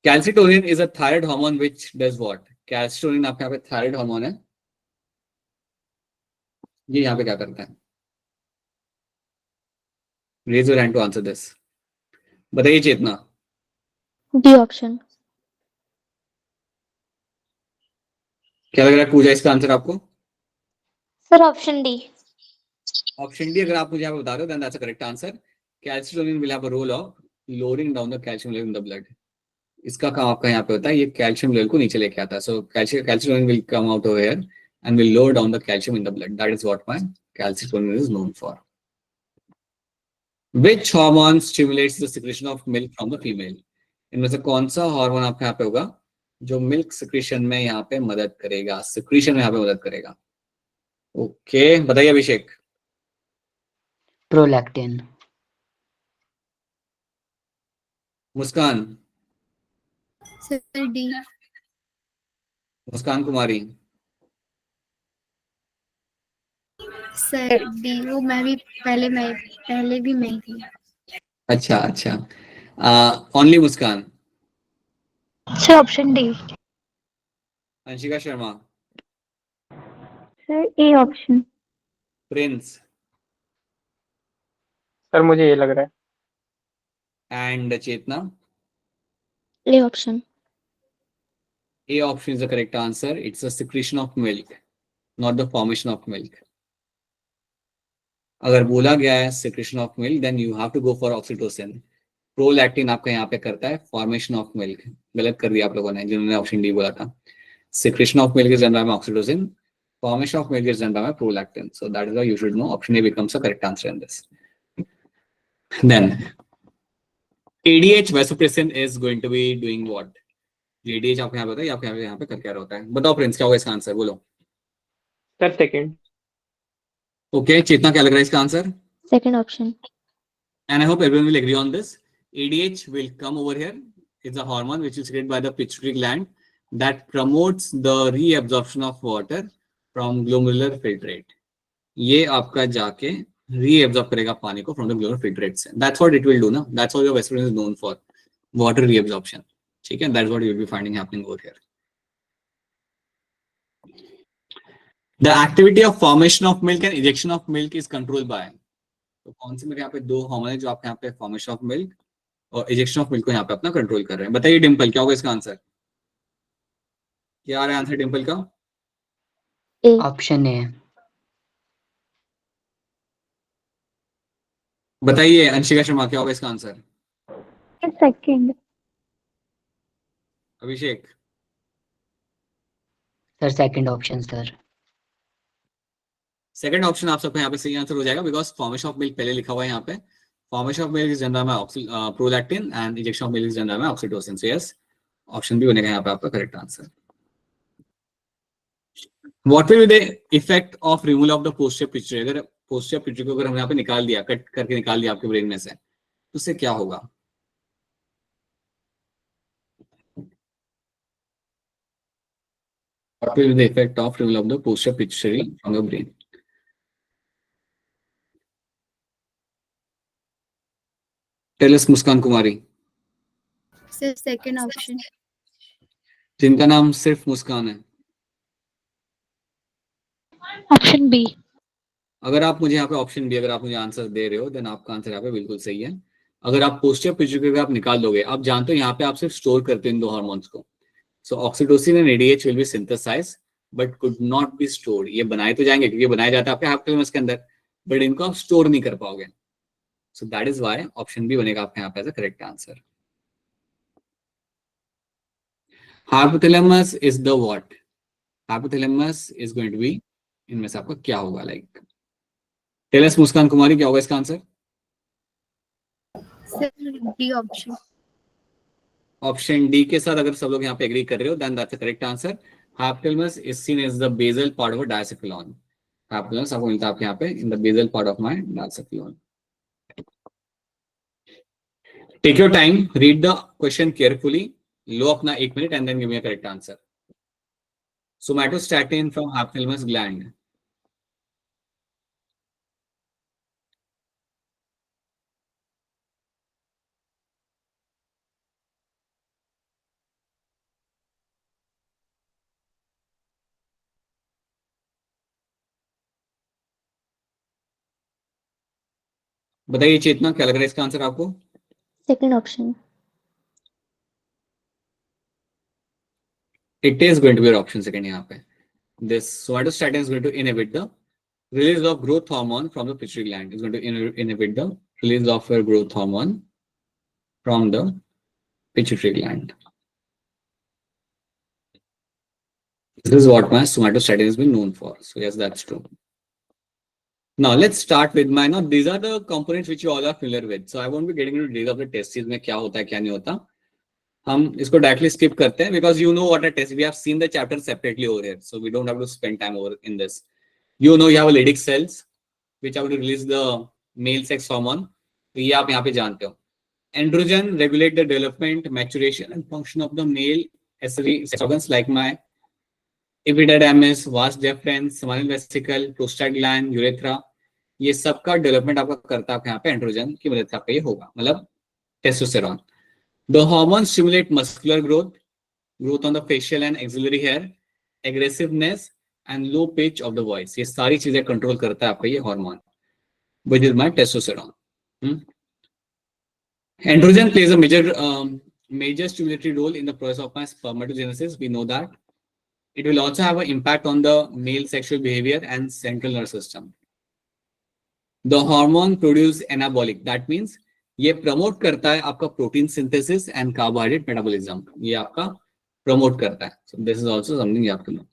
Calcitonin is a thyroid hormone which does what? Calcitonin आपके यहाँ पे थायराइड हार्मोन है, ये यहाँ पे क्या करता है? Raise your hand to answer this, बताइए चेतना। D option. क्या लग रहा है पूजा इसका आंसर आपको? Sir option D. Option D अगर आप मुझे यहाँ पे बता रहे हो then that's a correct answer. Calcitonin will have a role of lowering down the calcium level in the blood. इसका काम आपका यहाँ पे होता है, ये कैल्शियम लेवल को नीचे लेके आता है। So calcitonin will come out over here and will lower down the calcium in the blood. That is what my calcitonin is known for. Which hormone stimulates the secretion of milk from the female? इनमें से कौन सा hormone आपके यहाँ पे होगा जो milk secretion में यहाँ पे मदद करेगा, सिक्रीशन में यहाँ पे मदद करेगा? ओके बताइए Abhishek. Prolactin. Muskan. Sir D. Muskan Kumari. Sir D, वो मैं भी पहले भी मैं ही थी। अच्छा अच्छा, only Muskan. Sir option D. Anshika Sharma. Sir A option. Prince. Sir मुझे ये लग रहा है। And Chetna. A option. A option is the correct answer. It's the secretion of milk, not the formation of milk. अगर बोला गया है secretion of milk, then you have to go for oxytocin. Prolactin आपका यहाँ पे करता है formation of milk. गलत कर दिया आप लोगों ने जिन्होंने ऑप्शन डी बोला था। Secretion of milk is done by my oxytocin. Formation of milk is done by my prolactin. So that is why you should know option A becomes the correct answer in this. Then ADH vasopressin is going to be doing what? ADH आपको यहाँ बताइए, आपके यहाँ पे कर क्या होता है? बताओ प्रिंस, क्या होगा इसका आंसर? बोलो। Sir second. ओके चेतना, क्या लग रहा है इसका answer? Second option. And I hope everyone will agree on this. ADH will come over here. It's a hormone which is secreted by the pituitary gland that promotes the reabsorption of water from glomerular filtrate. ये आपका जाके reabsorb करेगा पानी को from the glomerular filtrate से. That's what it will do ना. That's what your vasopressin is known for. Water reabsorption. ठीक है, that's what you will be finding happening over here. The activity of formation of milk and ejection of milk is controlled by. तो कौन से मेरे यहाँ पे दो hormone है जो आपके यहाँ पे फॉर्मेशन ऑफ मिल्क और इजेक्शन ऑफ मिल्क को यहाँ पे अपना कंट्रोल कर रहे हैं? बताइए डिम्पल, क्या होगा इसका आंसर? क्या आ रहा है आंसर डिम्पल का? ए। Option A. बताइए अंशिका शर्मा, क्या होगा इसका answer? Second. Abhishek. Sir second option sir. Second option आप सबका यहाँ पे सही आंसर हो जाएगा बिकॉज फॉर्मेशन ऑफ मिल्क पहले लिखा हुआ है यहाँ पे। Formation of milk is done by prolactin and injection of milk is done by oxytocin. So yes, option B बनेगा यहाँ पे आपका correct answer. What will be the effect of removal of the posterior pituitary? अगर posterior pituitary को अगर हम यहाँ पे निकाल दिया, कट करके निकाल दिया आपके ब्रेन में से, तो उससे क्या होगा? What will be the effect of removal of the posterior pituitary from the brain? Tell us Muskan Kumari, sir second option. जिनका नाम सिर्फ मुस्कान है। Option B. अगर आप मुझे यहाँ पे ऑप्शन बी अगर आप मुझे आंसर दे रहे हो देन आपका आंसर यहाँ पे बिल्कुल सही है। अगर आप पोस्टीरियर पिट्यूटरी को आप निकाल दोगे, आप जानते हो यहाँ पे आप सिर्फ स्टोर करते हो इन दो हार्मोन्स को। So oxytocin and ADH will be synthesized but could not be stored. ये बनाए तो जाएंगे क्योंकि बनाया जाता है आपके हाइपोथैलेमस के अंदर, बट इनको आप स्टोर नहीं कर पाओगे। So that is why option B बनेगा आपके यहाँ पे as a correct answer. Hypothalamus is the what? Hypothalamus is going to be, इनमें से आपका क्या होगा? लाइक टेल अस मुस्कान कुमारी, क्या होगा इसका answer? Sir D option. Option D के साथ अगर सब लोग यहाँ पे एग्री कर रहे हो, then that's the correct answer. Hypothalamus is seen as the basal part of diencephalon. Hypothalamus आपको मिलता है आपके यहाँ पे in the basal part of my diencephalon. Take your time, read the question carefully. लो अपना 1 minute and then give me a correct answer. Somatostatin from hypothalamus gland. बताइए चेतना, क्या लग रहा है इसका आंसर आपको? Second option. It is going to be your option second यहाँ पे. This somatostatin is going to inhibit the release of growth hormone from the pituitary gland. It's going to inhibit the release of your growth hormone from the pituitary gland. This is what my somatostatin has been known for. So yes, that's true. Now let's start with my, now these are the components which you all are familiar with. So I won't be getting into details of the testes में क्या होता है क्या नहीं होता. हम इसको directly skip करते हैं because you know what a test, we have seen the chapter separately over here, so we don't have to spend time over in this. You know you have a Leydig cells which are going to release the male sex hormone. तो ये आप यहाँ पे जानते हो. Androgen regulate the development, maturation and function of the male accessory sex organs like my epididymis, vas deferens, seminal vesicle, prostate gland, urethra. ये सबका development आपका करता है यहाँ पे एंड्रोजन की मदद से आपका ये होगा, मतलब testosterone. The hormones stimulate muscular growth, growth on the facial and axillary hair, aggressiveness and low pitch of the voice. ये सारी चीजें कंट्रोल करता है आपका ये hormone, which is my testosterone. Androgen plays a major stimulatory role in the process of my spermatogenesis. We know that. It will also have an impact on the male sexual behavior and central nervous system. The hormone produce anabolic. That means ये promote करता है आपका protein synthesis and carbohydrate metabolism. ये आपका promote करता है. So this is also something you have to know.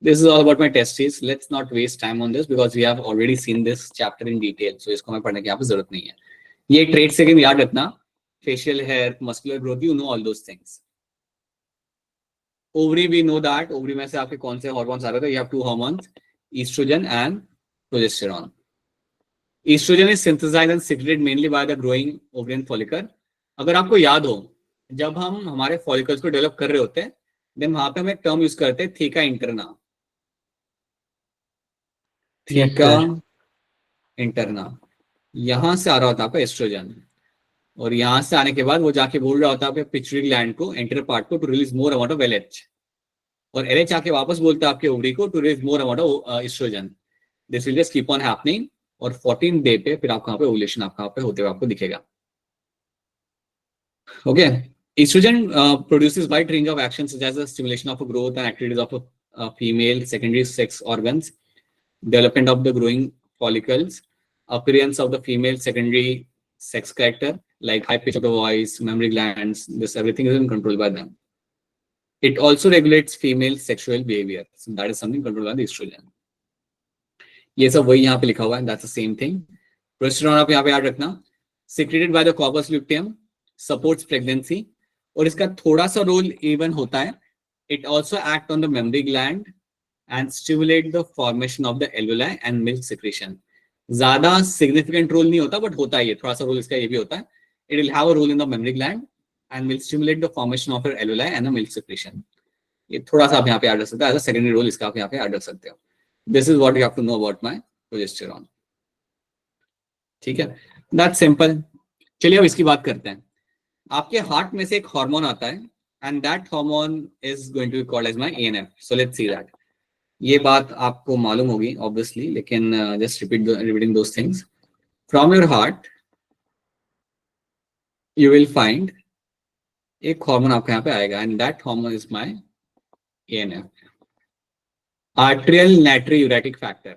This is all about my testes. Let's not waste time on this because we have already seen this chapter in detail. So इसको मैं पढ़ने की यहाँ पे जरूरत नहीं है. ये ट्रेड सेकंड याद रखना. Facial hair, muscular growth, you know all those things. Ovary, we know that. Ovary में से आपके कौन से हार्मोन्स आ रहे थे? You have two hormones, estrogen and progesterone. Estrogen is synthesized and secreted mainly by the growing ovarian follicle. अगर आपको याद हो, जब हम हमारे फॉलिकल्स को डेवलप कर रहे होते हैं, देन वहां पे हम एक टर्म यूज करते हैं थीका इंटरना. थीका इंटरना यहां से आ रहा होता है आपका एस्ट्रोजन, और यहां से आने के बाद वो जाके बोल रहा होता है आपके पिट्यूटरी ग्लैंड को, एंटर पार्ट को, to release more amount of LH, और एलएच आके वापस बोलता है आपके ओवरी को to release more amount of oestrogen. This will just keep on happening, और 14 डे पे फिर आपका पे ओव्यूलेशन आपका पे होते हुए आपको दिखेगा. Okay. Estrogen produces wide range of actions such as the stimulation of growth and activities of female secondary sex organs, development of the growing follicles, appearance of the female secondary sex character like high pitch of the voice, mammary glands. This everything is in control by them. It also regulates female sexual behavior. So that is something controlled by the estrogen. ये सब वही यहाँ पे लिखा हुआ है. That's the same thing. Progesterone आप यहाँ पे याद रखना. Secreted by the corpus luteum, supports pregnancy. और इसका थोड़ा सा रोल इवन होता है. It also act on the mammary gland and stimulate the formation of the alveoli and milk secretion. ज्यादा significant रोल नहीं होता, but होता है ये थोड़ा सा रोल इसका ये भी होता है. It will have a role in the mammary gland and will stimulate the formation of your alveoli and the milk secretion. ये थोड़ा सा आप यहाँ पे ऐड कर सकते हैं. As a secondary role इसका आप यहाँ पे ऐड कर सकते हो. This is what you have to know about my progesterone. ठीक है, that's simple. चलिए अब इसकी बात करते हैं. आपके हार्ट में से एक हार्मोन आता है and that hormone is going to be called as my ANF. So let's see that. ये बात आपको मालूम होगी obviously, लेकिन just repeating those things. From your heart you will find एक हार्मोन आपके यहाँ पे आएगा and that hormone is my ANF. Atrial natriuretic factor.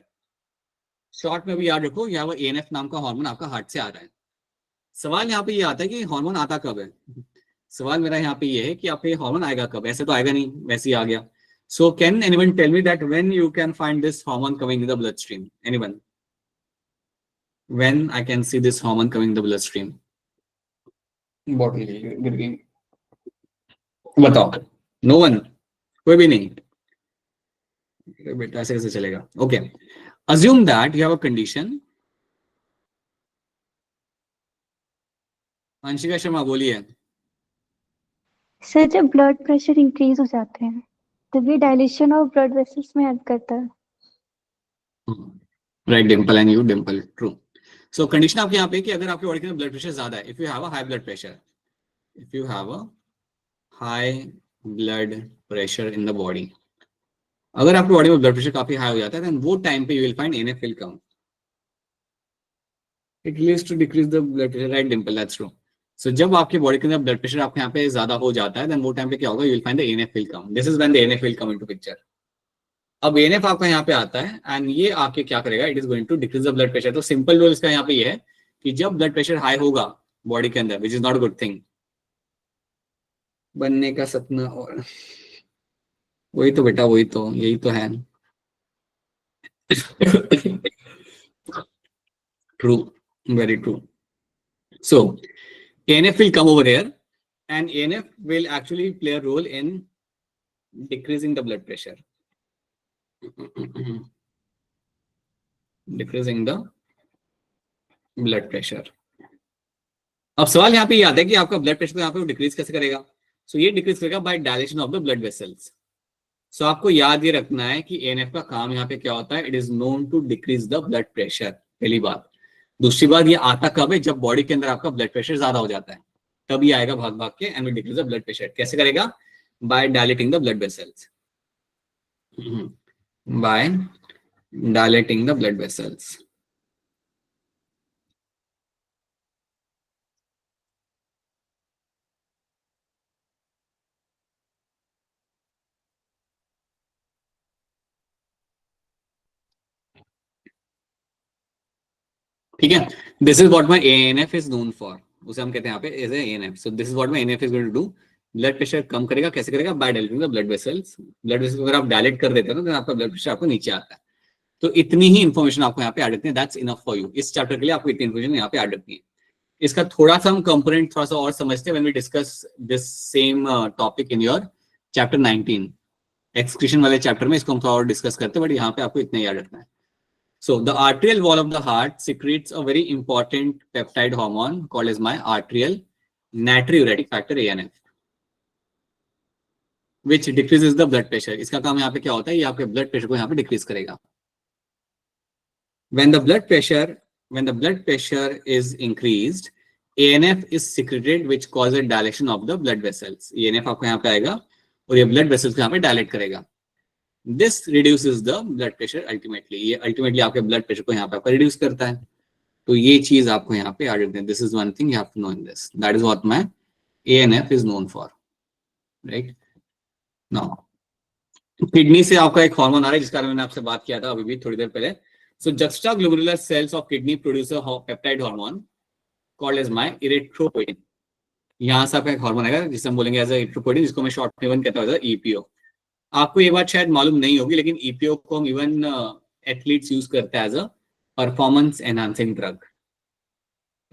Short में भी याद रखो, यहाँ वो ANF नाम का हार्मोन आपका हार्ट से आ रहा है. सवाल यहाँ पे ये आता है कि हार्मोन आता कब है. सवाल मेरा यहाँ पे ये है कि आपका ये हार्मोन आएगा कब, ऐसे तो आएगा नहीं, वैसे ही आ गया. So can anyone tell me that when you can find this hormone coming in the blood stream? Anyone? When I can see this hormone coming in the bloodstream? Bottle गिर गई, बताओ. नो वन, कोई भी नहीं. बेटा ऐसे कैसे चलेगा? Okay, assume that you have a condition. Anshika Sharma बोलिए. सर जब ब्लड प्रेशर इंक्रीज हो जाते हैं तभी डायलेशन ऑफ ब्लड वेसल्स में हेल्प करता है. Right Dimple, and you Dimple, true. So condition आपके यहाँ पे कि अगर आपके बॉडी के अंदर ब्लड प्रेशर ज्यादा है, if you have a high blood pressure, if you have a high blood pressure in the body, अगर आपकी बॉडी में ब्लड प्रेशर काफी हाई हो जाता है, देन वो टाइम पे you will find NF will come. It leads to decrease the blood pressure. Right Dimple, that's true. So जब आपकी बॉडी के अंदर ब्लड प्रेशर आपके यहाँ पे ज्यादा हो जाता है, देन वो टाइम पे क्या होगा? You will find the NF will come. This is when the NF will come into picture. अब एनएफ आपका यहाँ पे आता है एंड ये आके क्या करेगा? It is going to decrease the blood pressure. तो सिंपल रूल इसका यहाँ पे ये है कि जब ब्लड प्रेशर हाई होगा बॉडी के अंदर, which is not good thing, बनने का सपना, और वही तो बेटा, वही तो, यही तो है. True, very true. So ANF will come over here and ANF will actually play a role in decreasing the blood pressure. Decreasing the blood pressure. अब सवाल यहाँ पे ये आता है कि आपका ब्लड प्रेशर यहाँ पे डिक्रीज कैसे करेगा? सो ये डिक्रीज करेगा by dilation of the blood vessels. So आपको याद ये रखना है कि ANF का काम यहाँ पे क्या होता है? It is known to decrease the blood pressure. पहली बात. दूसरी बात, ये आता कब है? जब बॉडी के अंदर आपका ब्लड प्रेशर ज्यादा हो जाता है, तब ये आएगा भाग भाग के and will decrease the blood pressure. कैसे करेगा? By dilating the blood vessels. By dilating the blood vessels. ठीक है. This is what my ANF is known for. उसे हम कहते हैं यहाँ पे as ANF. So this is what my ANF is going to do. Blood pressure कम करेगा. कैसे करेगा? By dilating the blood vessels. Blood vessels अगर आप डायलेट कर देते हो तो आपका ब्लड प्रेशर आपको नीचे आता है. तो इतनी ही इन्फॉर्मेशन आपको यहाँ पे ऐड रखनी है. That's enough for you. इस चैप्टर के लिए आपको इतनी इन्फॉर्मेशन यहाँ पे ऐड रखनी है. इसका थोड़ा सा हम कंपोनेंट थोड़ा सा और समझते हैं when we discuss this same topic in your chapter 19. Excretion वाले चैप्टर में इसको हम थोड़ा और डिस्कस करते हैं, बट यहाँ पे आपको इतना याद रखना है. So the arterial wall of the heart secretes a very important peptide hormone called as my arterial natriuretic factor ANF, which decreases the blood pressure. इसका काम यहाँ पे क्या होता है? ये आपके blood pressure को यहाँ पे decrease करेगा. When the blood pressure is increased, ANF is secreted, which causes dilation of the blood vessels. ANF आपको यहाँ पे आएगा और ये blood vessels को यहाँ पे dilate करेगा. This reduces the blood pressure ultimately. ये ultimately आपके blood pressure को यहाँ पे आपका reduce करता है. तो ये चीज आपको यहाँ पे add करते हैं. This is one thing you have to know in this. That is what my ANF is known for, right? Now, kidney से आपका एक हार्मोन आ रहा है जिसका मैंने आपसे बात किया था अभी भी थोड़ी देर पहले. So juxtaglomerular cells of kidney produce a peptide hormone called as my erythropoietin. यहाँ से आपका एक हार्मोन आएगा जिसे हम बोलेंगे एज erythropoietin, जिसको मैं शॉर्ट में कहता हूँ EPO. आपको ये बात शायद मालूम नहीं होगी, लेकिन EPO को हम इवन एथलीट्स यूज करते हैं as a performance enhancing drug.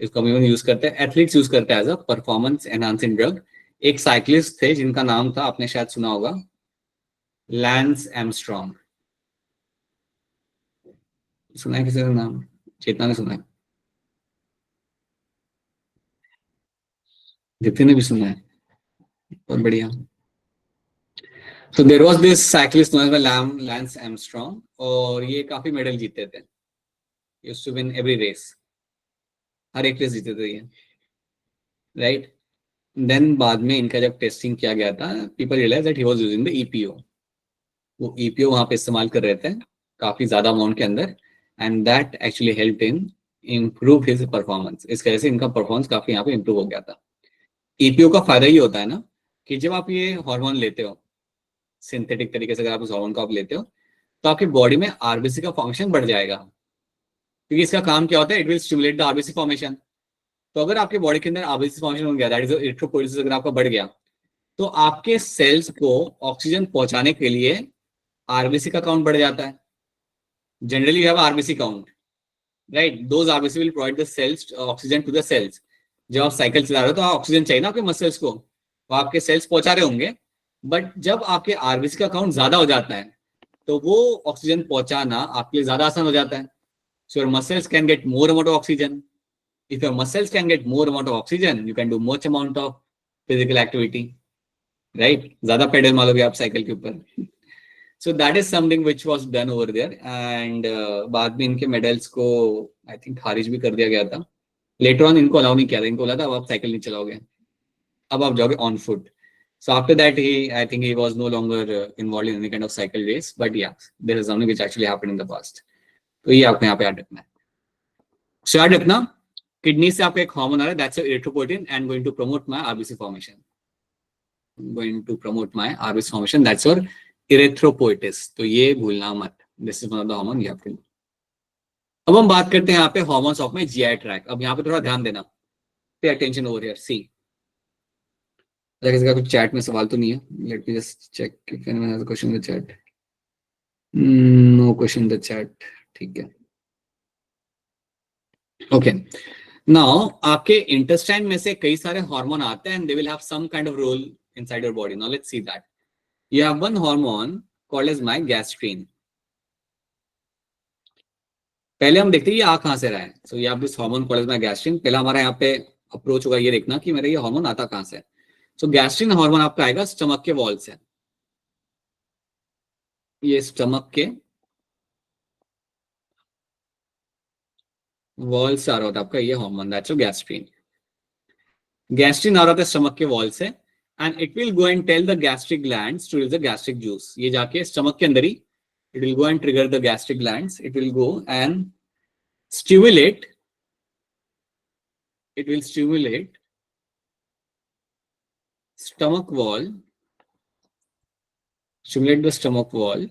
इसको हम इवन यूज करते हैं, एथलीट्स यूज करते हैं as a performance enhancing drug. एक साइक्लिस्ट थे जिनका नाम था, आपने शायद सुना होगा, लैंस आर्मस्ट्रॉन्ग. सुना है किसी का नाम? चेतना ने सुना है, दीप्ति ने भी सुना है. बहुत बढ़िया. So there was this cyclist known as Lance Armstrong, और ये काफी मेडल जीते थे. Used to win every race. हर एक रेस जीते थे ये, right? Then बाद में इनका जब टेस्टिंग किया गया था, people realized that he was using the EPO. वो EPO वहाँ पे इस्तेमाल कर रहे थे काफी ज्यादा अमाउंट के अंदर, and that actually helped in improve his performance. इस वजह से इनका परफॉर्मेंस काफी यहाँ पे इम्प्रूव हो गया था. EPO का फायदा ये होता है ना कि जब आप ये हार्मोन लेते हो सिंथेटिक तरीके से, अगर आप उस हार्मोन को आप लेते हो तो आपकी बॉडी में आरबीसी का फंक्शन बढ़ जाएगा, क्योंकि इसका काम क्या होता है? It will stimulate the RBC formation. तो अगर आपके बॉडी के अंदर आरबीसी फॉर्मेशन हो गया, दैट इज एरिथ्रोपोइएसिस, अगर आपका बढ़ गया, तो आपके सेल्स को ऑक्सीजन पहुंचाने के लिए आरबीसी का काउंट बढ़ जाता है. Generally you have RBC count, right? Those RBC will provide the cells oxygen to the cells. जब आप साइकिल चला रहे हो तो ऑक्सीजन चाहिए ना आपके मसल्स को, तो आपके सेल्स पहुंचा रहे होंगे. बट जब आपके आरबीसी का काउंट ज्यादा हो जाता है तो वो ऑक्सीजन पहुंचाना आपके लिए ज्यादा आसान हो जाता है. So your muscles can get more amount of oxygen. If your muscles can get more amount of oxygen, you can do much amount of physical activity, right? ज्यादा पेडल मारोगे आप साइकिल के ऊपर. So that is something which was done over there. And बाद में इनके medals को I think खारिज भी कर दिया गया था. लेटर ऑन इनको अलाउ नहीं किया था, इनको बोला था अब आप साइकिल नहीं चलाओगे, अब आप जाओगे on foot. So after that, I think he was no longer involved in any kind of cycle race. But yeah, there is something which actually happened in the past. तो ये आपको यहाँ पे याद रखना है. So याद रखना, किडनी से आपका एक हार्मोन आ रहा है, that's erythropoietin, and going to promote my RBC formation. Going to promote my RBC formation, that's your erythropoiesis. तो ये भूलना मत. This is one of the hormone you have to know. अब हम बात करते हैं यहाँ पे hormones of my GI tract. अब यहाँ पे थोड़ा ध्यान देना. Pay attention over here. See. किसी का कुछ चैट में सवाल तो नहीं है? Let me just check if anyone has a question in the chat. No question in the chat. ठीक है. ओके. नाउ आपके इंटेस्टाइन में से कई सारे हार्मोन आते हैं and they will have some kind of role inside your body. Now let's see that. You have one hormone called as my gastrin. पहले हम देखते हैं ये आ कहां से रहा है. So you have this hormone called as my gastrin. पहला हमारा यहाँ पे अप्रोच होगा ये देखना कि मेरा ये हार्मोन आता कहां से. तो गैस्ट्रिन हार्मोन आपका आएगा स्टमक के वॉल से. ये स्टमक के वॉल से आ रहा होता है आपका ये hormone, that's your gastrin. Gastrin आ रहा था स्टमक के वॉल से and it will go and tell the gastric glands to release the gastric juice. ये जाके स्टमक के अंदर ही it will go and trigger the gastric glands. It will go and stimulate stomach wall, stimulate the stomach wall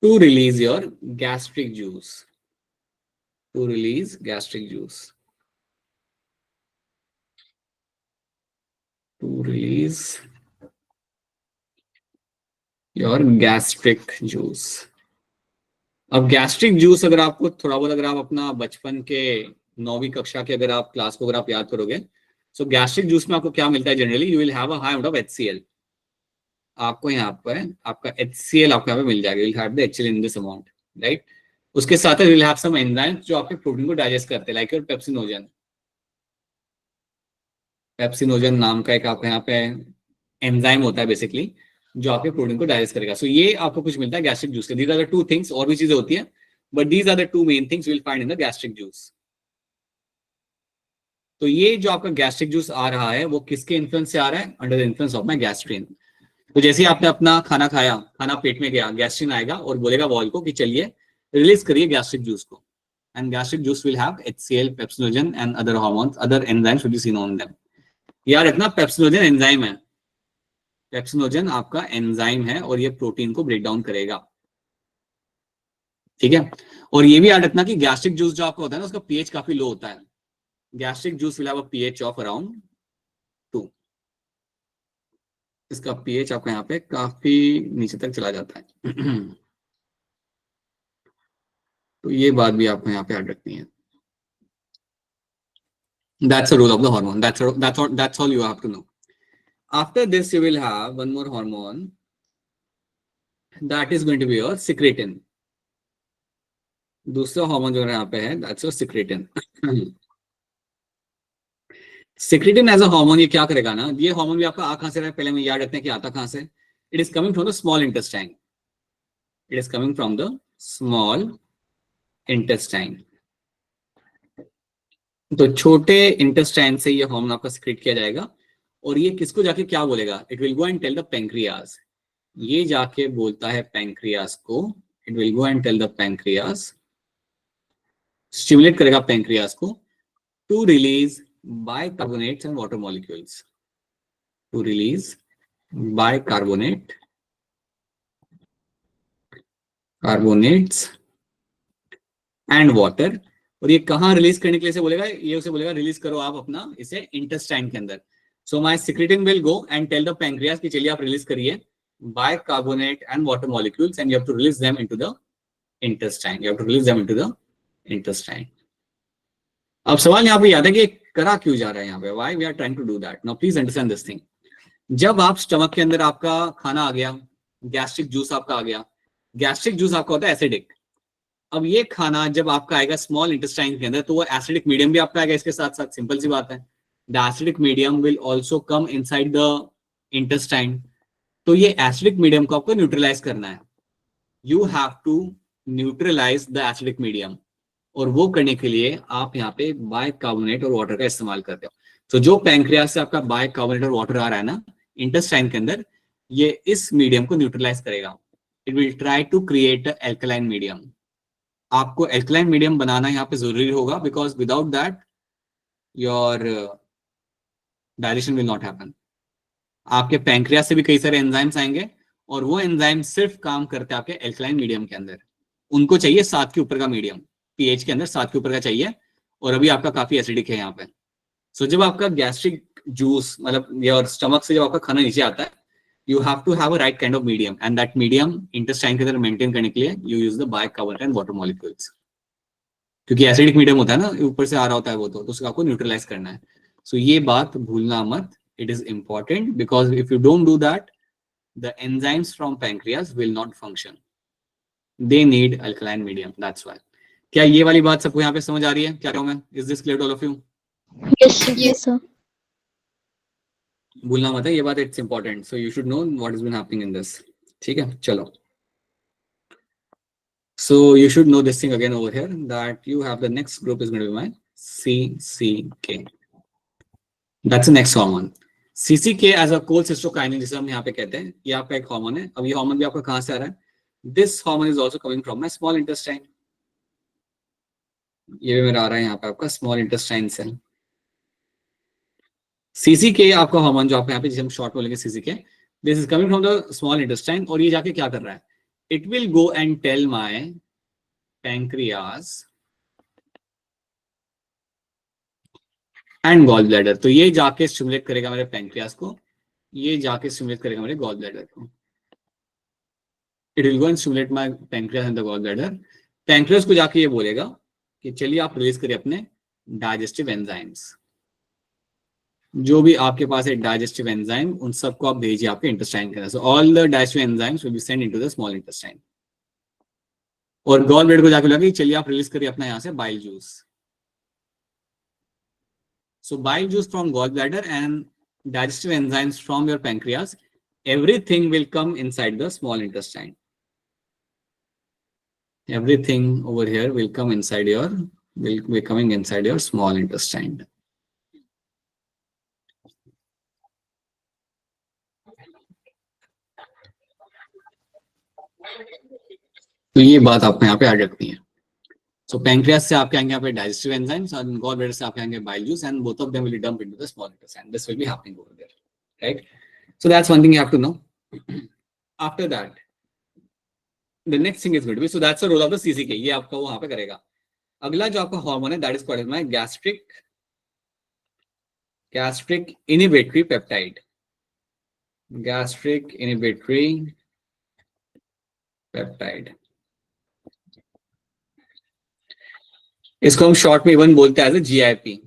to release your gastric juice. To release gastric juice. To release your gastric juice. अब gastric juice अगर आपको थोड़ा बहुत, अगर आप अपना बचपन के 9वीं कक्षा के अगर आप क्लास को अगर आप याद करोगे, सो गैस्ट्रिक जूस में आपको क्या मिलता है generally? You will have a high amount of HCl. आपको यहाँ पर आपका HCl आपको यहाँ पे मिल जाएगा. You will have the HCl in this amount, right? उसके साथ you will have some enzymes जो आपके प्रोटीन को डाइजेस्ट करते हैं, लाइक योर पेप्सिनोजन. पेप्सिनोजन नाम का एक आपका यहाँ पे एंजाइम होता है बेसिकली, जो आपके प्रोटीन को डाइजेस्ट करेगा. सो ये आपको कुछ मिलता है गैस्ट्रिक जूस के. These are the two things. और भी चीजें होती है, but these are the two main things you will find in the gastric juice. तो ये जो आपका गैस्ट्रिक जूस आ रहा है वो किसके इन्फ्लुएंस से आ रहा है? Under the influence of my gastrin. तो जैसे ही आपने अपना खाना खाया, खाना पेट में गया, गैस्ट्रिन आएगा और बोलेगा वॉल को कि चलिए रिलीज करिए गैस्ट्रिक जूस को. And gastric juice will have HCl, pepsinogen and other hormones, other enzymes which is seen on them. यार इतना पेप्सिनोजन एंजाइम है. पेप्सिनोजन आपका एंजाइम है और ये प्रोटीन को ब्रेक डाउन करेगा. ठीक है. और ये भी याद रखना कि गैस्ट्रिक जूस जो आपका होता है ना, उसका पीएच काफी लो होता है. Gastric juice will have a pH of around 2. इसका पीएच आपका यहाँ पे काफी नीचे तक चला जाता है. तो ये बात भी आपको यहाँ पे याद रखनी है. That's the role of the hormone. That's all you have to know. After this, you will have one more hormone. That is going to be your secretin. दूसरा हार्मोन जो यहाँ पे है, that's your secretin. Secretin as a hormone ये क्या करेगा ना? ये हार्मोन भी आपका आ कहां से रहा है? पहले मैं याद रखते हैं कि आता कहां से. It is coming from the small intestine. It is coming from the small intestine. तो छोटे इंटेस्टाइन से ये हार्मोन आपका सिक्रेट किया जाएगा और ये किसको जाके क्या बोलेगा? It will go and tell the pancreas. ये जाके बोलता है पैंक्रियाज को. It will go and tell the pancreas, stimulate करेगा पैंक्रियाज को to release bicarbonates and water molecules. To release bicarbonate, carbonates and water और ये कहाँ रिलीज करने के लिए से बोलेगा, ये उसे बोलेगा रिलीज करो आप अपना इसे इंटेस्टाइन के अंदर. So my secretin will go and tell the pancreas कि चलिए आप रिलीज करिए bicarbonate and water molecules and you have to release them into the intestine. You have to release them into the intestine. अब सवाल यहाँ पे याद है कि करा क्यों जा रहा है यहाँ पे, why we are trying to do that. Now please understand this thing. जब आप स्टमक के अंदर आपका खाना आ गया, गैस्ट्रिक जूस आपका आ गया, गैस्ट्रिक जूस आपका होता है एसिडिक. अब ये खाना जब आपका आएगा स्मॉल इंटेस्टाइन के अंदर तो वो एसिडिक मीडियम भी आपका आएगा इसके साथ साथ, सिंपल सी बात है. The acidic medium will also come inside the intestine. तो ये एसिडिक मीडियम को आपको न्यूट्रलाइज करना है. You have to neutralise the acidic medium, और वो करने के लिए आप यहाँ पे बाइकार्बोनेट और वाटर का इस्तेमाल करते हो. तो जो पैंक्रियास से आपका बाइकार्बोनेट और वाटर आ रहा है ना इंटेस्टाइन के अंदर, ये इस मीडियम को न्यूट्रलाइज करेगा. It will try to create alkaline medium. आपको एल्कलाइन मीडियम बनाना यहाँ पे जरूरी होगा, because without that your digestion will not happen. आपके पैंक्रियास से भी कई सारे एंजाइम्स आएंगे और वो एंजाइम सिर्फ काम करते हैं आपके एल्कलाइन मीडियम के अंदर. उनको चाहिए 7 के ऊपर का मीडियम, पीएच के अंदर 7 के ऊपर का चाहिए, और अभी आपका काफी एसिडिक है यहाँ पे. सो जब आपका गैस्ट्रिक जूस मतलब योर स्टमक से जब आपका खाना नीचे आता है, you have to have a right kind of medium, and that medium intestine के अंदर मेंटेन करने के लिए you use the bicarbonate and water molecules. क्योंकि एसिडिक मीडियम होता है ना, ऊपर से आ रहा होता है वो, तो उसको आपको न्यूट्रलाइज करना है. सो ये बात भूलना मत. It is important because if you don't do that the enzymes from pancreas will not function. They need alkaline medium. That's why. क्या ये वाली बात सबको यहाँ पे समझ आ रही है? क्या कहूँ मैं? Is this clear to all of you? Yes, sir. भूलना मत है ये बात. It's important. So you should know what has been happening in this. ठीक है, चलो. So you should know this thing again over here, that you have the next group is going to be my CCK. That's the next hormone. CCK as a cholecystokinin जिसे हम यहाँ पे कहते हैं, ये आपका एक हार्मोन है. अब ये हार्मोन भी आपका कहाँ से आ रहा है? This hormone is also coming from my small intestine. ये भी मेरा आ रहा है यहाँ पे आपका small intestine से. CCK आपका हार्मोन जो आपका यहाँ पे जिसे हम शॉर्ट में बोलेंगे CCK, this is coming from the small intestine, और ये जाके क्या कर रहा है? It will go and tell my pancreas and gallbladder. तो ये जाके स्टिमुलेट करेगा मेरे पैंक्रियास को, ये जाके स्टिमुलेट करेगा मेरे गॉलब्लैडर को. It will go and stimulate my pancreas and the gallbladder. Pancreas को जाके ये बोलेगा कि चलिए आप रिलीज करिए अपने डाइजेस्टिव एंजाइम्स. जो भी आपके पास है डाइजेस्टिव एंजाइम, उन सबको आप भेजिए आपके इंटेस्टाइन के अंदर. So all the digestive enzymes will be send into the small intestine. और गॉलब्लैडर को जाके बोलेगा कि चलिए आप रिलीज करिए अपना यहाँ से bile juice. So bile juice from gallbladder and digestive enzymes from your pancreas, everything will come inside the small intestine. Everything over here will come inside your, will be coming inside your small intestine. तो ये बात आपको यहाँ पे याद रखनी है. So pancreas से आपके आएंगे यहाँ पे digestive enzymes, और gallbladder से आपके आएंगे bile juice, and both of them will be dumped into the small intestine. This will be happening over there, right? So that's one thing you have to know. After that, the next thing is going to be, so that's the role of the CCK. ये आपका वो वहाँ पे करेगा. अगला जो आपका hormone है, that is called my gastric inhibitory peptide. Gastric inhibitory peptide. इसको हम शॉर्ट में इवन बोलते हैं एज अ GIP.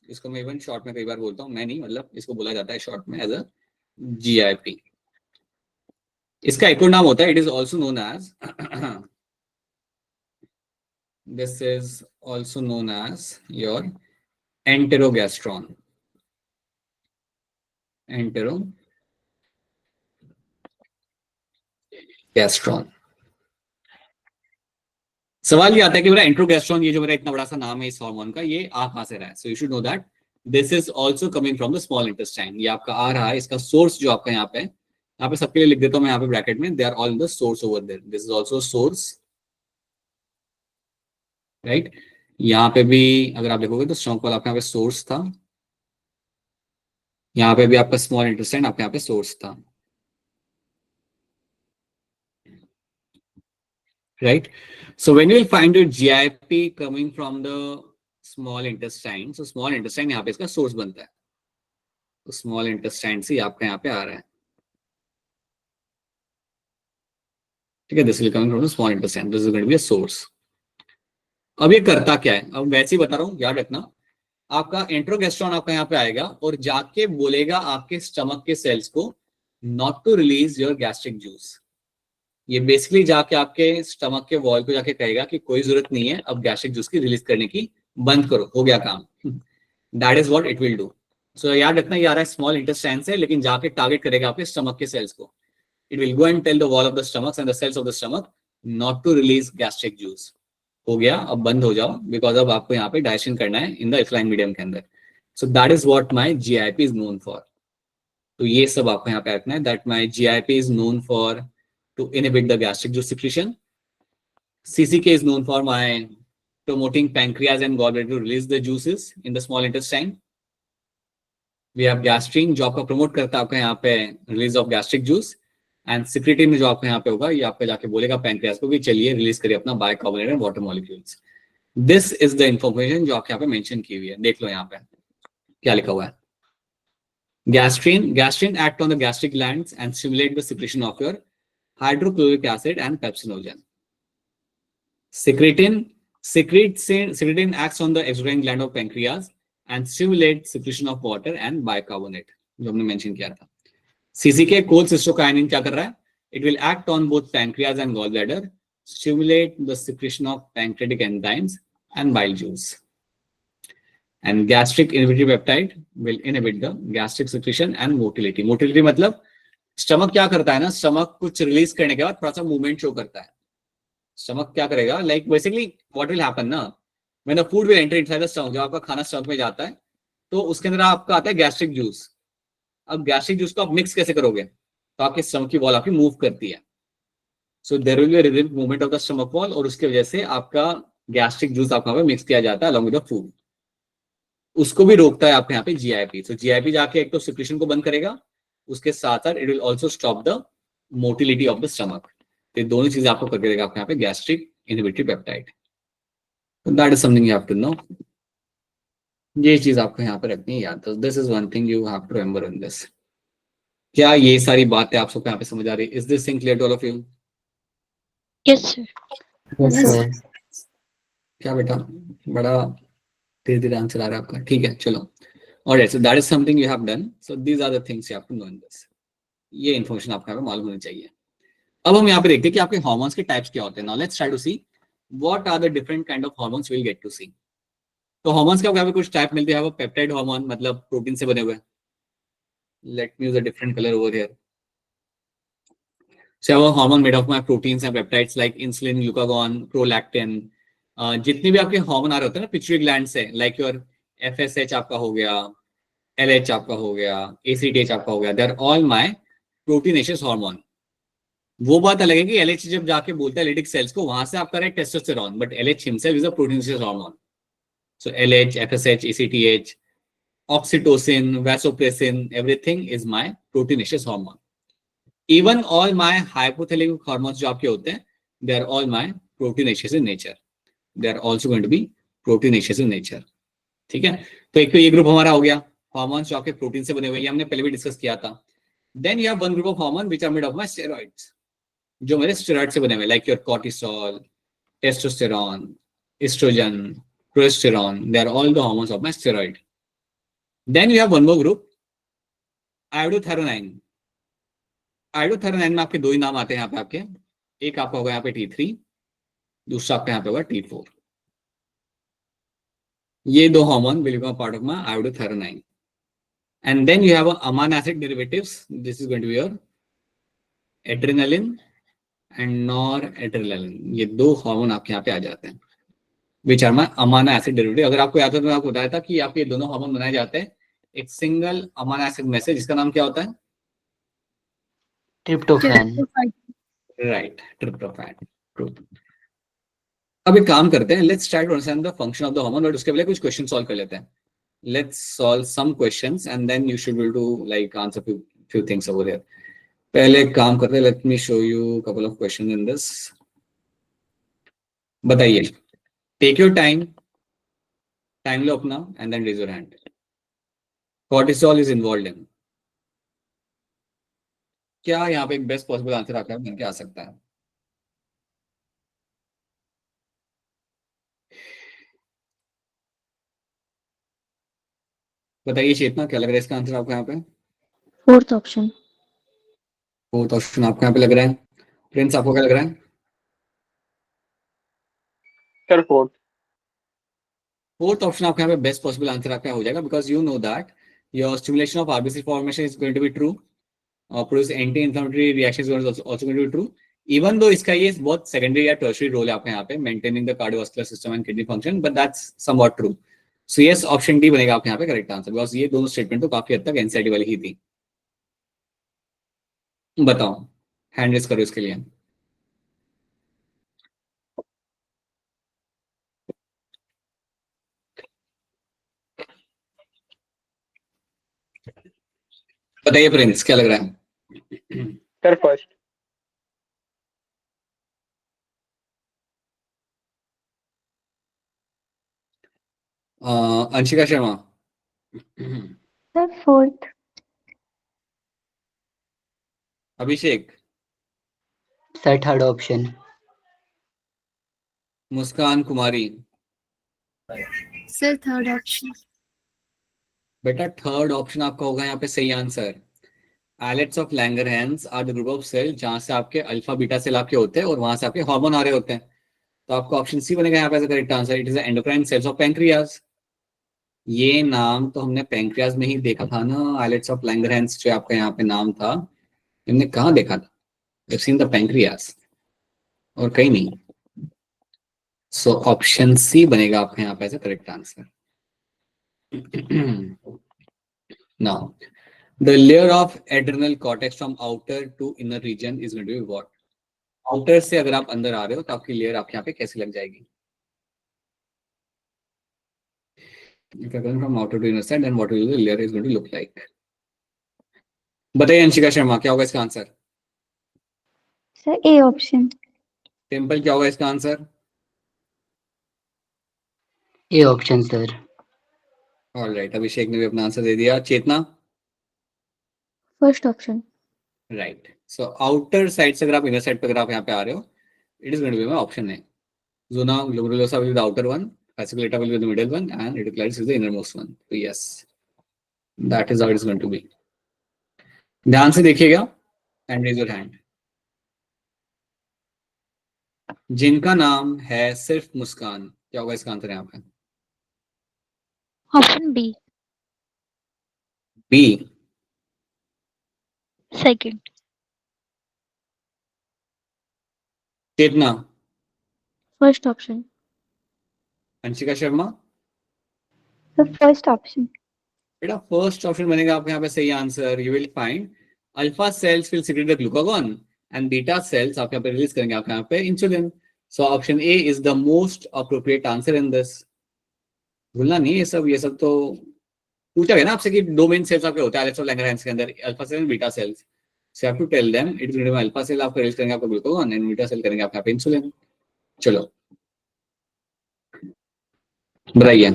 इसको मैं इवन शॉर्ट में कई बार बोलता हूँ, मैं नहीं, मतलब इसको बोला जाता है शॉर्ट में एज अ GIP. इसका एक्रोनाम होता है, it is also known as, this is also known as your enterogastrone. Enterogastrone. सवाल ये आता है कि मेरा एंटेरोगैस्ट्रॉन, ये जो मेरा इतना बड़ा सा नाम है इस हार्मोन का, ये आ कहां से रहा है? So you should know that this is also coming from the small intestine. ये आपका आ रहा है, इसका सोर्स जो आपका यहाँ पे सबके लिए लिख देता हूं मैं यहाँ पे ब्रैकेट में, they are all in the source over there. This is also source, right? यहाँ पे भी अगर आप देखोगे तो स्टमक वाला आपका यहाँ पे सोर्स था, यहाँ पे भी आपका स्मॉल इंटेस्टाइन आपके यहाँ पे सोर्स था, right? So when you will find a GIP coming from the small intestine, so small intestine यहाँ पे इसका सोर्स बनता है, तो स्मॉल इंटेस्टाइन से आपका यहाँ पे आ रहा है, ठीक है, this will coming from the small intestine, this is going to be a source. अब ये करता क्या है, अब वैसे ही बता रहा हूँ, याद रखना, आपका इंट्रोगेस्ट्रॉन आपका यहाँ पे आएगा और जाके बोलेगा आपके स्टमक के सेल्स को not to release your gastric juice. ये बेसिकली जाके आपके स्टमक के वॉल को जाके कहेगा कि कोई जरूरत नहीं है अब गैस्ट्रिक जूस की रिलीज करने की, बंद करो, हो गया काम। That is what it will do. So याद रखना ये आ रहा है स्मॉल इंटेस्टाइन से, लेकिन जाके टारगेट करेगा आपके स्टमक के सेल्स को। It will go and tell the wall of the stomach and the cells of the stomach not to release gastric juice. हो गया, अब बंद हो जाओ, बिकॉज अब आपको यहाँ पे डाइजेशन करना है इन द अल्कलाइन मीडियम के अंदर। सो that is what my GIP is known for. तो ये सब आपको यहाँ पे रखना है, that my GIP is known for to inhibit the gastric juice secretion. CCK is known for my promoting pancreas and gallbladder to release the juices in the small intestine. We have gastrin जो आपका promote करता है आपका यहाँ पे release of gastric juice, and secretin जो आपका यहाँ पे होगा, ये आपका जाके बोलेगा pancreas को कि चलिए release करिए अपना bicarbonate and water molecules. This is the information जो आपके यहाँ पे mention की हुई है, देख लो यहाँ पे क्या लिखा हुआ है। Gastrin act on the gastric glands and stimulate the secretion of your hydrochloric acid and pepsinogen. Secretin acts on the exocrine gland of pancreas and stimulates secretion of water and bicarbonate, जो हमने mention किया था। CCK cholecystokinin क्या कर रहा है? It will act on both pancreas and gallbladder, stimulate the secretion of pancreatic enzymes and bile juice. And gastric inhibitory peptide will inhibit the gastric secretion and motility. Motility मतलब stomach क्या करता है ना, stomach कुछ release करने के बाद थोड़ा सा मूवमेंट शो करता है। स्टमक क्या करेगा, like basically what will happen ना, when the food will enter inside the stomach, जब आपका खाना स्टमक में जाता है तो उसके अंदर आपका आता है गैस्ट्रिक जूस। अब गैस्ट्रिक जूस को आप मिक्स कैसे करोगे, तो आपके स्टमक की वॉल आपकी मूव करती है, so there will be a rhythmic movement of the stomach wall, और उसकी वजह से आपका गैस्ट्रिक जूस आपका यहाँ पे मिक्स किया जाता है अलॉन्ग विद द फूड। उसको भी रोकता है आपके यहाँ पे जीआईपी। सो जीआईपी जाके एक तो सिक्रेशन को बंद करेगा, उसके साथ साथ it will also stop the motility of the stomach. तो दोनों चीजें आपको करके देगा आपके यहाँ पे गैस्ट्रिक इनहिबिटरी पेप्टाइड। तो that is something you have to know. ये चीज आपको यहाँ पे रखनी है याद। तो this is one thing you have to remember in this. क्या ये सारी बातें आप सबको यहाँ पे समझ आ रही है? Is this thing clear to all of you? Yes sir. Yes, sir. क्या बेटा, बड़ा धीरे धीरे आंसर आ रहा है आपका, ठीक है, चलो। Alright, so that is something you have done. So these are the things you have to know in this. ये इन्फॉर्मेशन आपको यहाँ पे मालूम होनी चाहिए। अब हम यहाँ पे देखते हैं कि आपके हार्मोन्स के टाइप्स क्या होते हैं। Now let's try to see what are the different kind of hormones we'll get to see. तो हार्मोन्स के यहाँ पे कुछ टाइप मिलते हैं। वो पेप्टाइड हार्मोन मतलब प्रोटीन से बने हुए। Let me use a different color over here. So our hormone made of my proteins and peptides like insulin, glucagon, prolactin. जितने भी आपके हार्मोन आ रहे होते हैं ना पिट्यूटरी ग्लैंड से, लाइक योर FSH आपका हो गया, LH आपका हो गया, ACTH आपका हो गया, they are all my proteinaceous hormone. वो बात अलग है कि LH जब जाके बोलता है लिटिक सेल्स को, वहां से आपका है testosterone, but LH himself is a proteinaceous hormone. So LH, FSH, ACTH, oxytocin, vasopressin, everything is my proteinaceous hormone. Even all my hypothalamic hormones जो आपके होते हैं, they are all my proteinaceous in nature, they are also going to be proteinaceous in nature. ठीक है, तो एक तो ये ग्रुप हमारा हो गया हार्मोन्स जो आपके प्रोटीन से बने हुए, ये हमने पहले भी डिस्कस किया था। Then you have one group of hormone which are made of my steroids, जो मेरे स्टेरॉइड से बने हुए, like your cortisol, testosterone, estrogen, progesterone, they are all the hormones of my steroid. Then you have one more group, iodothyronine. Iodothyronine में आपके दो ही नाम आते हैं यहाँ पे आपके, एक आपका होगा यहाँ पे T3, दूसरा आपका यहाँ पे होगा T4। ये दो hormone will become part of my iodothyronine. And then you have amino acid derivatives. This is going to be your adrenaline and noradrenaline. ये दो हार्मोन आपके यहाँ पे आ जाते हैं, which are my amino acid derivative. अगर आपको याद हो तो मैं आपको बताया था कि आपके दोनों हार्मोन बनाए जाते हैं एक सिंगल अमाइनो एसिड में से, जिसका नाम क्या होता है? Tryptophan. Right, tryptophan. अब एक काम करते हैं, let's try to understand the function of the hormone, but उसके पहले कुछ क्वेश्चन सॉल्व कर लेते हैं। Let's solve some questions and then you should be able to like answer few things over here. पहले एक काम करते हैं, let me show you couple of questions in this. बताइए, टेक योर टाइम, टाइम लो अपना and then raise your hand. Cortisol is involve in. क्या यहाँ पे एक बेस्ट पॉसिबल आंसर आपका बन के आ सकता है? बताइए चेतना, क्या लग रहा है इसका आंसर आपको यहाँ पे? Fourth option. फोर्थ ऑप्शन आपको यहाँ पे लग रहा है. प्रिंस आपको क्या लग रहा है? Sir fourth. फोर्थ ऑप्शन आपका यहाँ पे बेस्ट पॉसिबल आंसर आपका हो जाएगा because you know that your stimulation of RBC formation is going to be true और produce anti inflammatory reactions is also going to be true. Even though इसका ये बहुत सेकेंडरी या टर्शियरी रोल है आपके यहाँ पे maintaining the cardiovascular system and kidney function, but that's somewhat true. So yes, option D बनेगा आपके यहाँ पे करेक्ट आंसर बिकॉज ये दोनों स्टेटमेंट तो काफी हद तक एनसीईआरटी वाली ही थी. बताओ, हैंड रेस करो इसके लिए. बताइए प्रिंस, क्या लग रहा है? Sir first. Anshika Sharma. Sir fourth. Abhishek. Sir third option. Muskan Kumari. Sir third option. बेटा थर्ड ऑप्शन आपका होगा यहाँ पे सही answer. Islets of Langerhans are the group of cell जहां से आपके अल्फा बीटा सेल आपके होते हैं और वहां से आपके हार्मोन आ रहे होते हैं. तो आपका ऑप्शन सी बनेगा यहाँ पे correct answer. It is endocrine cells of pancreas. ये नाम तो हमने पैंक्रियाज में ही देखा था ना. आइलेट्स ऑफ लैंगरहैंस जो आपका यहाँ पे नाम था, हमने कहाँ देखा था? We've seen the pancreas और कहीं नहीं. सो ऑप्शन सी बनेगा आपका यहाँ पे correct answer. Now, the layer of adrenal cortex from outer to inner region is going to be what? Outer से अगर आप अंदर आ रहे हो तो आपकी लेयर आपके यहाँ पे कैसी लग जाएगी? If you're going from outer to inner side, then what will the layer is going to look like? बताइए अंशिका शर्मा, क्या होगा इसका answer? Sir A option. Temple, क्या होगा इसका answer? A option sir. Alright, Abhishek ने भी अपना आंसर दे दिया. Chetna. First option. Right. So outer side से अगर आप इनर साइड पे अगर आप यहाँ पे आ रहे हो, it is going to be my option A. Zona glomerulosa will be the outer one, fasciculata will be the middle one, and reticularius is the innermost one. So yes, that is how it is going to be. ध्यान से देखिएगा and raise your hand. जिनका नाम है सिर्फ मुस्कान, क्या होगा इसका आंसर यहाँ पे? Option B. B. Second. Chetna. First option. Anshika Sharma. Sir first option. बेटा फर्स्ट ऑप्शन बनेगा आपके यहाँ पे सही answer. You will find alpha cells will secrete the glucagon and beta cells आपके यहाँ पे रिलीज करेंगे आपके यहाँ पे insulin. So option A is the most appropriate answer in this. भूलना नहीं, ये सब तो पूछा गया ना आपसे कि दो मेन सेल्स आपके होते हैं आइलेट्स ऑफ लैंगरहैंस के अंदर, alpha cell and beta cells. So you have to tell them it is alpha cell आपको रिलीज करेंगे आपको ग्लूकागॉन एंड बीटा सेल करेंगे आपके यहाँ पे इंसुलिन. चलो बताइए.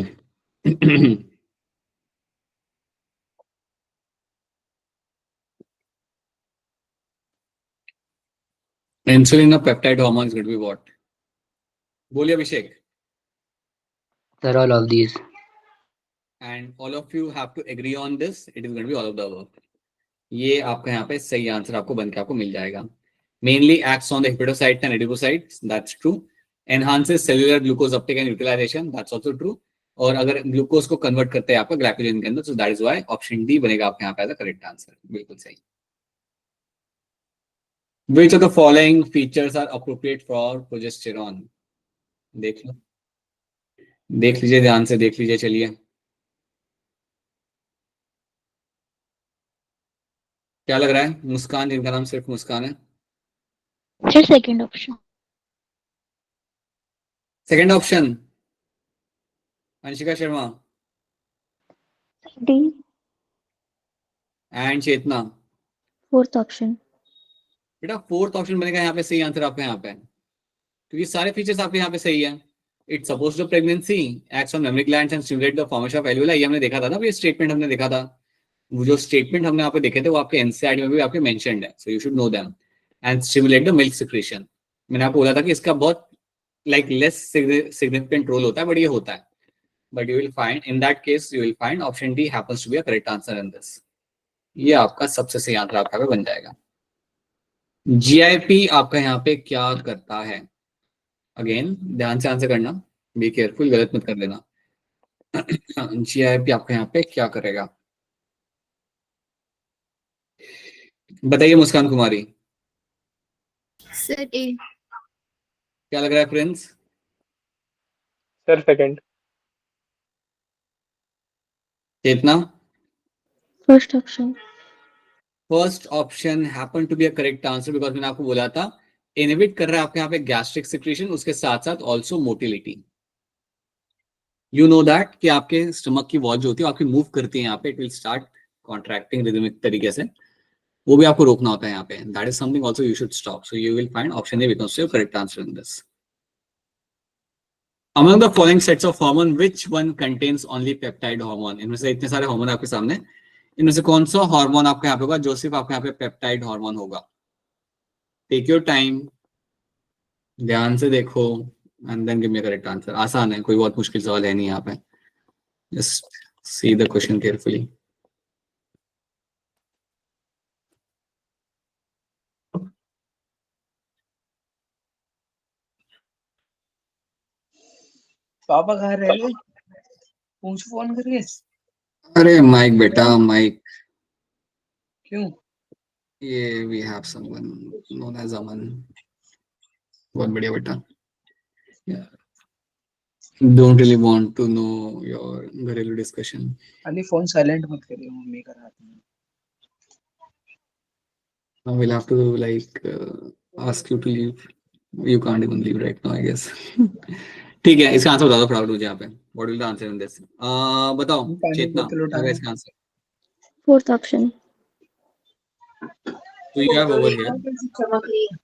Insulin of peptide hormone is going to be what? बोलिए Abhishek. Sir all of these. And all of you have to agree on this. It is going to be all of the above. ये आपका यहाँ पे सही answer आपको बन के आपको मिल जाएगा. Mainly acts on the hepatocytes and adipocytes. That's true. Enhances cellular glucose uptake and utilization. That's also true. और अगर ग्लूकोज को कन्वर्ट करते हैं आपका ग्लाइकोजन के अंदर, so that is why option D बनेगा आपके यहाँ पे एज अ करेक्ट आंसर. बिल्कुल सही. Which of the following features are appropriate for progesterone? देख लो, देख लीजिए, ध्यान से देख लीजिए. चलिए क्या लग रहा है? मुस्कान, जिनका नाम सिर्फ मुस्कान है. Sir second option. Second option. Anshika Sharma D. And Chetna. Fourth option. बेटा फोर्थ ऑप्शन बनेगा यहाँ पे सही आंसर आपका यहाँ पे, क्योंकि सारे फीचर्स आपके यहाँ पे सही है. It suppose the pregnancy acts on mammary glands and stimulate the formation of alveoli, ये हमने देखा था ना, ये स्टेटमेंट हमने देखा था। वो जो स्टेटमेंट हमने यहाँ पे देखे थे वो आपके एनसीईआरटी में भी आपके मेंशन्ड है, so you should know them. And stimulate the milk secretion, मैंने आपको बोला था कि इसका बहुत लाइक लेस सिग्निफिकेंट रोल होता है, बट ये होता है। But you will find in that case you will find option D happens to be a correct answer in this. ये आपका सबसे सही आंसर आपका पे बन जाएगा। जीआईपी आपका यहाँ पे क्या करता है? अगेन ध्यान से आंसर करना, बी केयरफुल, गलत मत कर लेना। जीआईपी आपका यहाँ पे क्या करेगा? बताइए मुस्कान कुमारी, सर ए। क्या लग रहा है Prince? Sir second. Chetna? First option. First option happen to be a correct answer because मैंने आपको बोला था इनहिबिट कर रहा है आपके यहाँ पे गैस्ट्रिक सिक्रेशन, उसके साथ साथ also motility. You know that कि आपके स्टमक की वॉल जो होती है आपकी मूव करती है यहाँ पे, it will start contracting rhythmic तरीके से, वो भी आपको रोकना होता है यहाँ पे। That is something also you should stop, so you will find option A because your correct answer in this. Among the following sets of hormone, which one contains only peptide hormone? इनमें से इतने सारे hormone आपके सामने, इनमें से कौन सा हार्मोन आपका यहाँ पे होगा जो सिर्फ आपके यहाँ पे पेप्टाइड हार्मोन होगा? टेक योर टाइम, ध्यान से देखो and then give me correct answer. आसान है, कोई बहुत मुश्किल सवाल है नहीं यहाँ पे, just see the question carefully. पापा कहाँ रह गए? पूछ फोन करके। अरे माइक बेटा माइक, क्यों? ये we have someone known as Aman. बहुत बढ़िया बेटा, don't really want to know your घरेलू डिस्कशन। अली फोन साइलेंट मत करिए, मम्मी का हाथ में। I will have to like ask you to leave. You can't even leave right now, I guess. ठीक है, इसका आंसर बता दो फटाफट मुझे यहाँ पे। What will the answer in this? बताओ पानी चेतना, बोतल क्या उठाना। है इसका answer? Fourth option. So you have over here चमक रही है।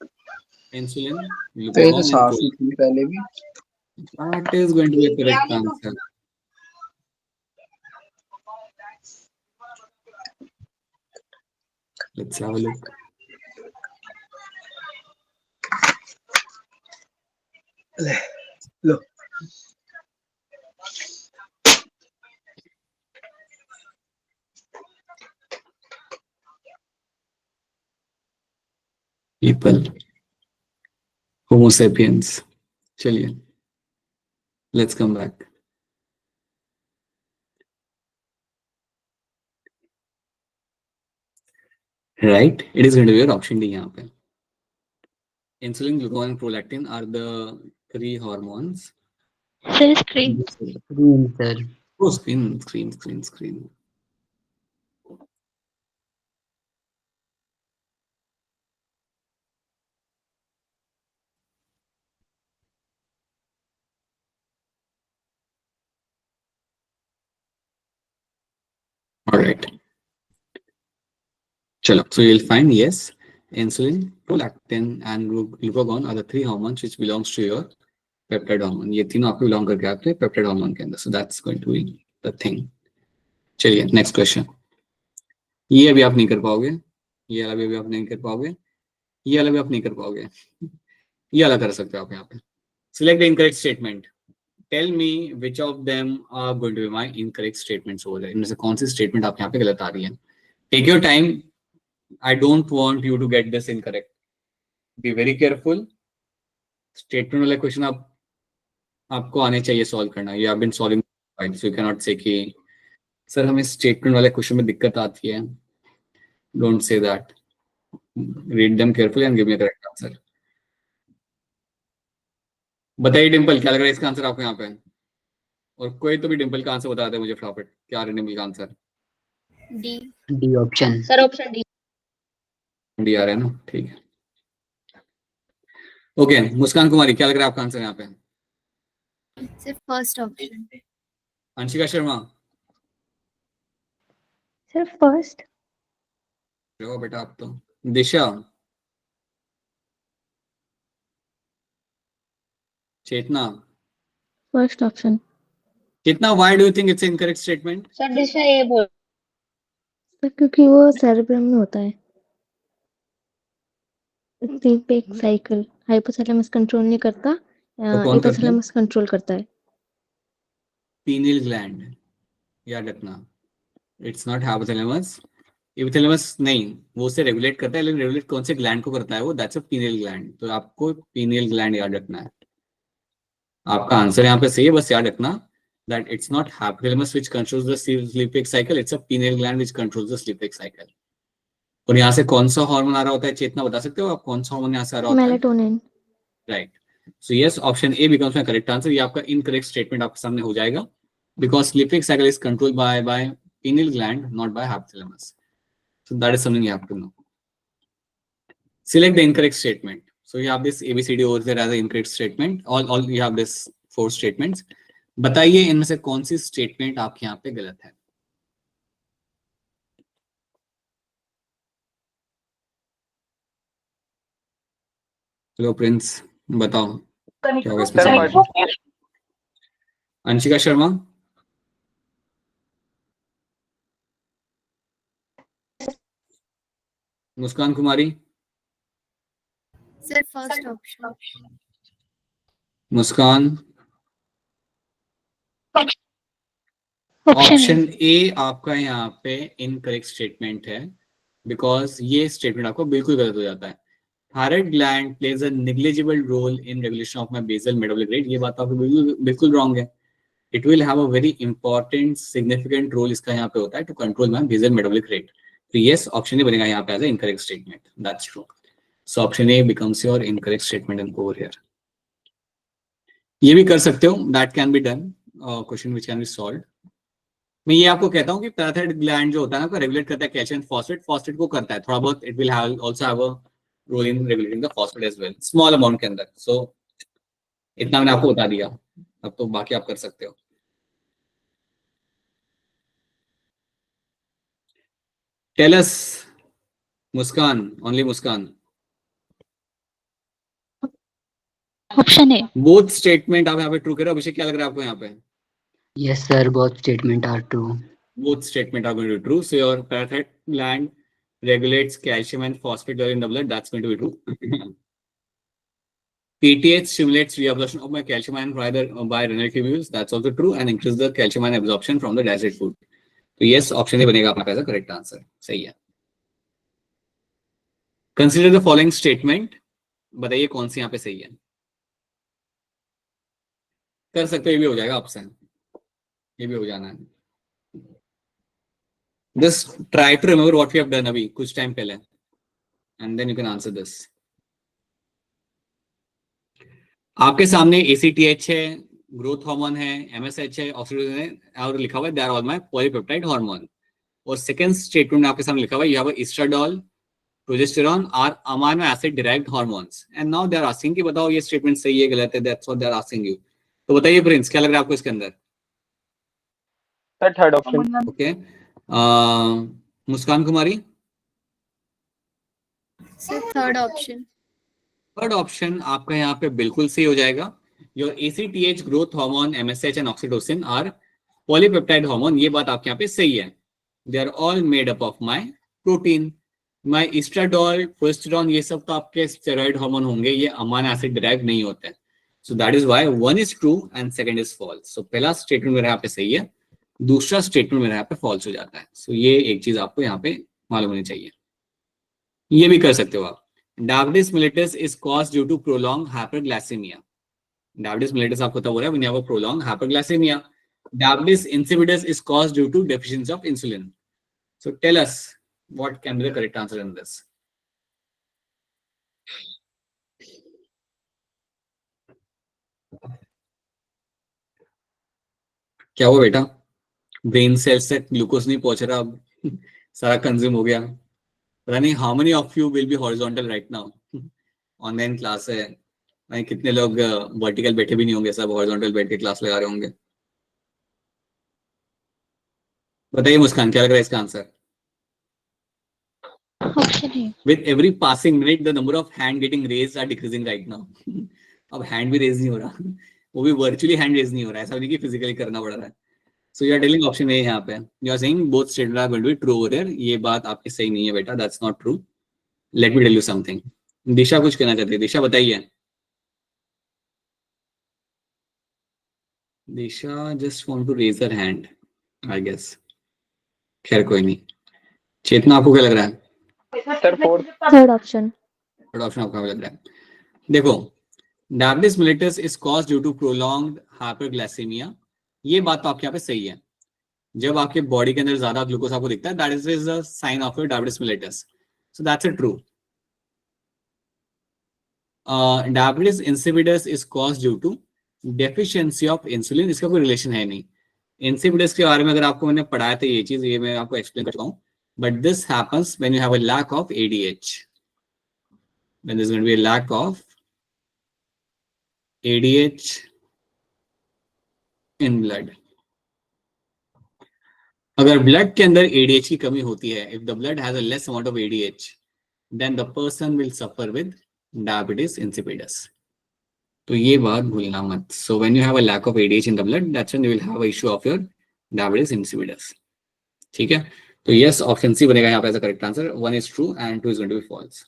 insulin, तो ये तो glucagon, and साफ ही prolactin. थी पहले भी। That is going to be a correct answer. Let's have a look. Low People, Homo sapiens. चलिए, let's come back. Right, it is going to be your option D यहाँ पे. Insulin, glucagon, and prolactin are the three hormones. Sir screen. Screen, sir. Oh, screen. All right. Chalo. So you'll find yes, insulin, prolactin, and glucagon are the three hormones which belongs to your peptide hormone. ये तीनों आपको belong करके आते हैं peptide hormone के अंदर. So that's going to be the thing. चलिए next question. ये अभी आप नहीं कर पाओगे, ये वाला भी आप नहीं कर पाओगे, ये वाला भी आप नहीं कर पाओगे, ये वाला कर सकते हो आप यहाँ पे. Select the incorrect statement. Tell me which of them are going to be my incorrect statements over there. इनमें से कौन सी statement आप यहाँ पे गलत आ रही है? Take your time. I don't want you to get this incorrect. Be very careful. Statement वाले question आपको आने चाहिए solve करना. You have been solving points. So you cannot say कि सर हमें statement वाले question में दिक्कत आती है. Don't say that. Read them carefully and give me a correct answer. बताइए डिम्पल, क्या लग रहा है इसका आंसर आपको यहाँ पे? और कोई तो भी डिम्पल का आंसर बता दे मुझे फटाफट, क्या है डिम्पल का answer? D. D option. Sir option D. D आ रहा है ना, ठीक है. ओके, मुस्कान कुमारी, क्या लग रहा है आपका आंसर यहाँ पे? Sir first option. Anshika Sharma, sir first. रहो बेटा आप तो. Disha, Chetna, first option. कितना why do you think it's an incorrect statement? Sir Disha ये बोल सर क्योंकि वो सेरेब्रम में होता है। स्लीप एक साइकिल हाइपोथैलेमस कंट्रोल नहीं करता, तो कौन करता है? हिपोथैलेमस कंट्रोल करता है। पीनियल ग्लैंड, याद रखना, इट्स नॉट हाइपोथैलेमस। हिपोथैलेमस नहीं, वो उसे रेगुलेट करता है, लेकिन रेगुलेट कौन से ग्लैंड को करता है वो, दैट्स अ पीनियल ग्लैंड। तो आपको पीनियल ग्लैंड याद रखना है। आपका आंसर यहाँ पे सही है, बस याद रखना that it's not hypothalamus which controls the sleep-wake cycle, it's a pineal gland which controls the sleep-wake cycle. और यहाँ से कौन सा हार्मोन आ रहा होता है, चेतना बता सकते हो आप, कौन सा हार्मोन यहाँ से आ रहा होता है? Melatonin. Right, so yes, option A becomes my correct answer. ये आपका इनकरेक्ट स्टेटमेंट आपके सामने हो जाएगा, because sleep-wake cycle is controlled by pineal gland, not by hypothalamus. So that is something you have to know. Select the incorrect statement. So you have this ABCD over there as an incorrect statement. All you have this 4 statements. बताइए इनमें से कौन सी statement आपके यहाँ पे गलत है? चलो प्रिंस बताओ क्या होगा इसमें? Anshika Sharma, Muskan Kumari, sir first option. Muskan, option A आपका यहाँ पे इनकरेक्ट स्टेटमेंट है, बिकॉज ये स्टेटमेंट आपको बिल्कुल गलत हो जाता है। Thyroid gland plays a negligible role in regulation of my basal metabolic rate, ये बात आपको बिल्कुल रॉन्ग है। It will have a very important significant role इसका यहाँ पे होता है to control my basal metabolic rate. तो यस, ऑप्शन ए बनेगा यहाँ पे as a incorrect statement, that's true. So option A becomes your incorrect statement in over here. ये भी कर सकते हो, that can be done, question which can be solved. मैं ये आपको कहता हूँ कि पैराथायरॉइड ग्लैंड जो होता है ना, को रेगुलेट करता है कैल्शियम फॉस्फेट को करता है थोड़ा बहुत। It will have also have a role in regulating the phosphate as well, small amount के अंदर। सो इतना मैंने आपको बता दिया, अब तो बाकी आप कर सकते हो। Tell us, Muskan, only Muskan. Option A. Both statement आप यहाँ पे ट्रू करो। अभिषेक क्या लग रहा है आपको यहाँ पे? Yes, sir. Both statement are true. Both statement are going to be true. So your parathyroid gland regulates calcium and phosphate level in the blood. That's going to be true. PTH stimulates reabsorption of my calcium ion by renal tubules. That's also true, and increases the calcium ion absorption from the digested food. So yes, option A बनेगा आपका ऐसा correct answer. सही है। Consider the following statement. बताइए कौन सी यहाँ पे सही है। कर सकते हो, ये भी हो जाएगा आपसे, ये भी हो जाना है। Just try to remember what we have done अभी कुछ टाइम पहले, and then you can answer this. आपके सामने ACTH है, ग्रोथ हार्मोन है, MSH है, ऑक्सीटोसिन है, और लिखा हुआ है they are all my polypeptide hormone. और सेकंड स्टेटमेंट में आपके सामने लिखा हुआ है you have estradiol, progesterone are amino acid derived hormones. And now they are asking कि बताओ ये स्टेटमेंट सही है गलत है, that's what they are asking you. तो बताइए प्रिंस क्या लग रहा है आपको इसके अंदर? Sir third option. Okay, Muskan Kumari? Sir third option. Third option आपका यहाँ पे बिल्कुल सही हो जाएगा। Your ACTH, growth hormone, MSH and oxytocin are polypeptide hormone, ये बात आपके यहाँ पे सही है। They are all made up of my protein. My estradiol, progesterone, ये सब तो आपके स्टेरॉइड हार्मोन होंगे, ये अमाइनो एसिड डिराइव नहीं होते। So that is why one is true and second is false. सो पहला स्टेटमेंट मेरे यहाँ पे सही है, दूसरा स्टेटमेंट मेरे यहाँ पे फॉल्स हो जाता है। सो ये एक चीज आपको यहाँ पे मालूम होनी चाहिए। ये भी कर सकते हो आप। Diabetes mellitus is caused due to prolonged hyperglycemia. Diabetes mellitus आपको तब हो रहा है when you have a prolonged hyperglycemia. Diabetes insipidus is caused due to deficiency of insulin. So tell us what can be the correct answer in this. क्या हुआ बेटा? Brain cells तक glucose नहीं पहुंच रहा, अब सारा कंज्यूम हो गया। पता नहीं how many of you will be horizontal right now. Online class है भाई, कितने लोग वर्टिकल बैठे भी नहीं होंगे, सब हॉरिजॉन्टल बैठ के क्लास लगा रहे होंगे। बताइए मुस्कान क्या लग रहा है इसका answer? Option A. With every passing minute the number of hand getting raised are decreasing right now. अब हैंड भी रेज नहीं हो रहा, वो भी वर्चुअली हैंड रेज नहीं हो रहा है, ऐसा नहीं कि फिजिकली करना पड़ रहा है. So you are telling option A यहाँ पे, you are saying both statement are going to be true over here. ये बात आपकी सही नहीं है बेटा, that's not true. Let me tell you something. Disha कुछ कहना चाहती है, दिशा बताइए. Disha just want to raise her hand I guess. खैर कोई नहीं. चेतना आपको क्या लग रहा है? Sir fourth. Third option. Third option आपको क्या लग रहा है? देखो, diabetes mellitus is caused due to prolonged hyperglycemia. ये बात तो आपके यहाँ पे सही है. जब आपके बॉडी के अंदर ज्यादा ग्लूकोज आपको दिखता है, that is a sign of your diabetes mellitus. So that's a true. Diabetes insipidus is caused due to deficiency of insulin. इसका कोई रिलेशन है नहीं. insipidus के बारे में अगर आपको मैंने पढ़ाया था ये चीज, ये मैं आपको एक्सप्लेन कर चुका हूँ. But this happens when you have a lack of ADH. When there's going to be a lack of ADH in blood. अगर ब्लड के अंदर ADH की कमी होती है, if the blood has a less amount of ADH, then the person will suffer with diabetes insipidus. तो ये बात भूलना मत. So when you have a lack of ADH in the blood, that's when you will have an issue of your diabetes insipidus. ठीक है. तो yes, option C बनेगा यहाँ पे as a correct answer. 1 is true and 2 is going to be false.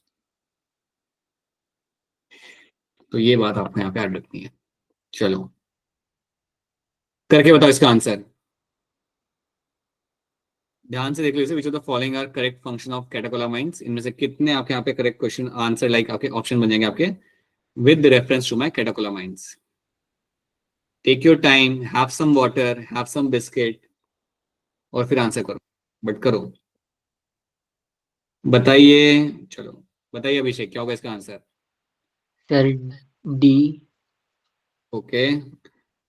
तो ये बात आपको यहाँ पे याद रखनी है. चलो करके बताओ इसका आंसर. ध्यान से देख लो इसे. Which of the following are correct function of catecholamines. इनमें से कितने आपके यहाँ पे करेक्ट क्वेश्चन आंसर लाइक आपके ऑप्शन बन जाएंगे आपके with reference to my catecholamines. Take your time, have some water, have some biscuit और फिर आंसर करो. बट करो. बताइए. चलो बताइए अभिषेक, क्या होगा इसका आंसर? Sir D. ओके.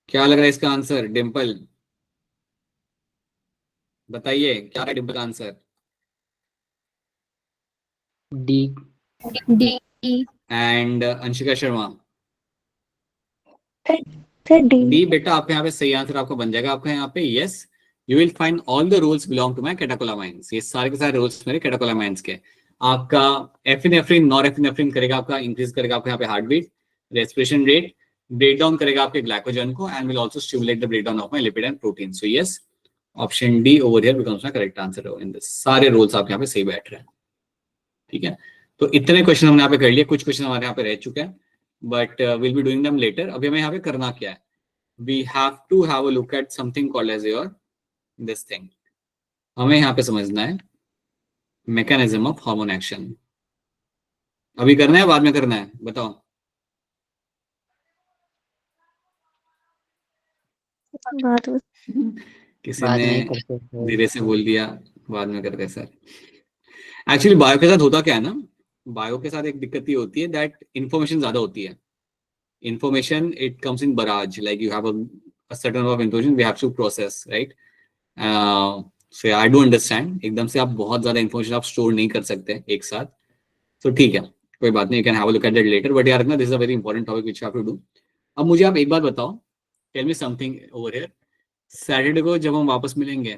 क्या लग रहा है इसका आंसर? डिम्पल बताइए क्या है डिम्पल का answer? D. D. And Anshika Sharma? Sir D. D बेटा आपके यहाँ पे सही आंसर आपको बन जाएगा. आपका यहाँ पे yes, you will find all the rules belong to my catecholamines. ये सारे के सारे रूल्स मेरे कैटेकोलामाइंस के. आपका एफिनेफ्रिन नॉरएफिनेफ्रिन करेगा आपका इंक्रीज करेगा आपके यहाँ पे heart beat, respiration rate, break down करेगा आपके ग्लाइकोजन को and will also stimulate the break down of my lipid and protein. So yes, option D over here becomes my correct answer in this. सारे rules आपके यहाँ पे सही बैठ रहे हैं. ठीक है. तो इतने क्वेश्चन हमने यहाँ पे कर लिए. कुछ क्वेश्चन हमारे यहाँ पे रह चुके हैं but will be doing them later. अभी हमें यहाँ पे करना क्या है? We have to have a look at something called as your this thing. हमें यहाँ पे समझना है मैकेनिज्म ऑफ हार्मोन एक्शन. अभी करना है बाद में करना है बताओ? बात किसी बाद ने में करते हैं. धीरे से बोल दिया बाद में करते हैं सर. एक्चुअली बायो के साथ होता क्या है ना, बायो के साथ एक दिक्कत ये होती है दैट इंफॉर्मेशन ज्यादा होती है. Information it comes in barrage, like you have a certain number of information we have to process, right? So I do understand. एकदम से आप बहुत ज्यादा इंफॉर्मेशन आप स्टोर नहीं कर सकते एक साथ. तो ठीक है, कोई बात नहीं, you can have a look at that later. But यार ना, this is a very important topic which you have to do. अब मुझे आप एक बात बताओ, tell me something over here. Saturday को जब हम वापस मिलेंगे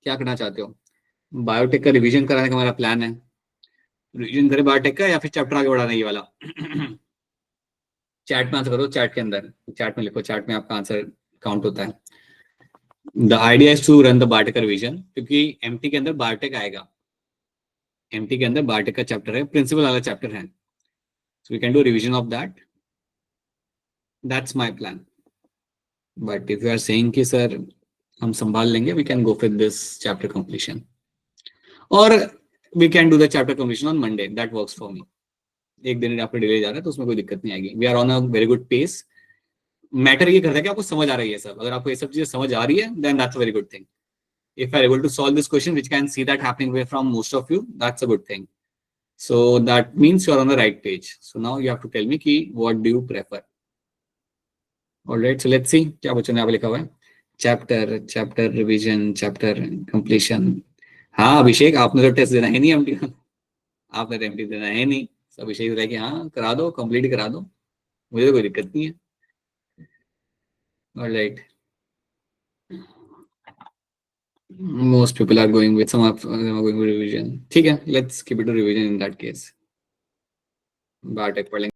क्या करना चाहते हो? बायोटेक का रिवीजन कराने का हमारा प्लान है. रिवीजन करें बायोटेक का या फिर चैप्टर आगे बढ़ाना ये वाला? चैट में आंसर करो. चैट के अंदर चैट में लिखो. चैट में आपका आंसर काउंट होता है. The idea is to run the biotech का रिवीजन, क्योंकि एमटी के अंदर बायोटेक आएगा. एमटी के अंदर बायोटेक का चैप्टर है, प्रिंसिपल वाला चैप्टर है. So we can do revision of that. That's my plan. But if you are saying कि सर हम संभाल लेंगे, we can go with this chapter completion और we can do the chapter completion on Monday. That works for me. एक दिन आपको delay जा रहा है तो उसमें कोई दिक्कत नहीं आएगी. We are on a very good pace. Matter ये करता है कि आपको समझ आ रही है सब. अगर आपको ये सब चीजें समझ आ रही है then that's a very good thing. If you are able to solve this question, which can see that happening away from most of you, that's a good thing. So that means you are on the right page. So now you have to tell me ki what do you prefer. All right. So let's see. क्या बच्चों ने यहाँ पे लिखा हुआ है? Chapter revision, chapter completion. हाँ अभिषेक, आपने तो टेस्ट देना है नहीं एमटी का. आपने तो एमटी देना है नहीं. सब अभिषेक रह के हाँ करा दो, कंप्लीट करा दो, मुझे तो कोई दिक्कत नहीं है. All right. Most people are going with some of them are going with revision. ठीक है, let's keep it to revision in that case. Biotech पढ़ लेंगे.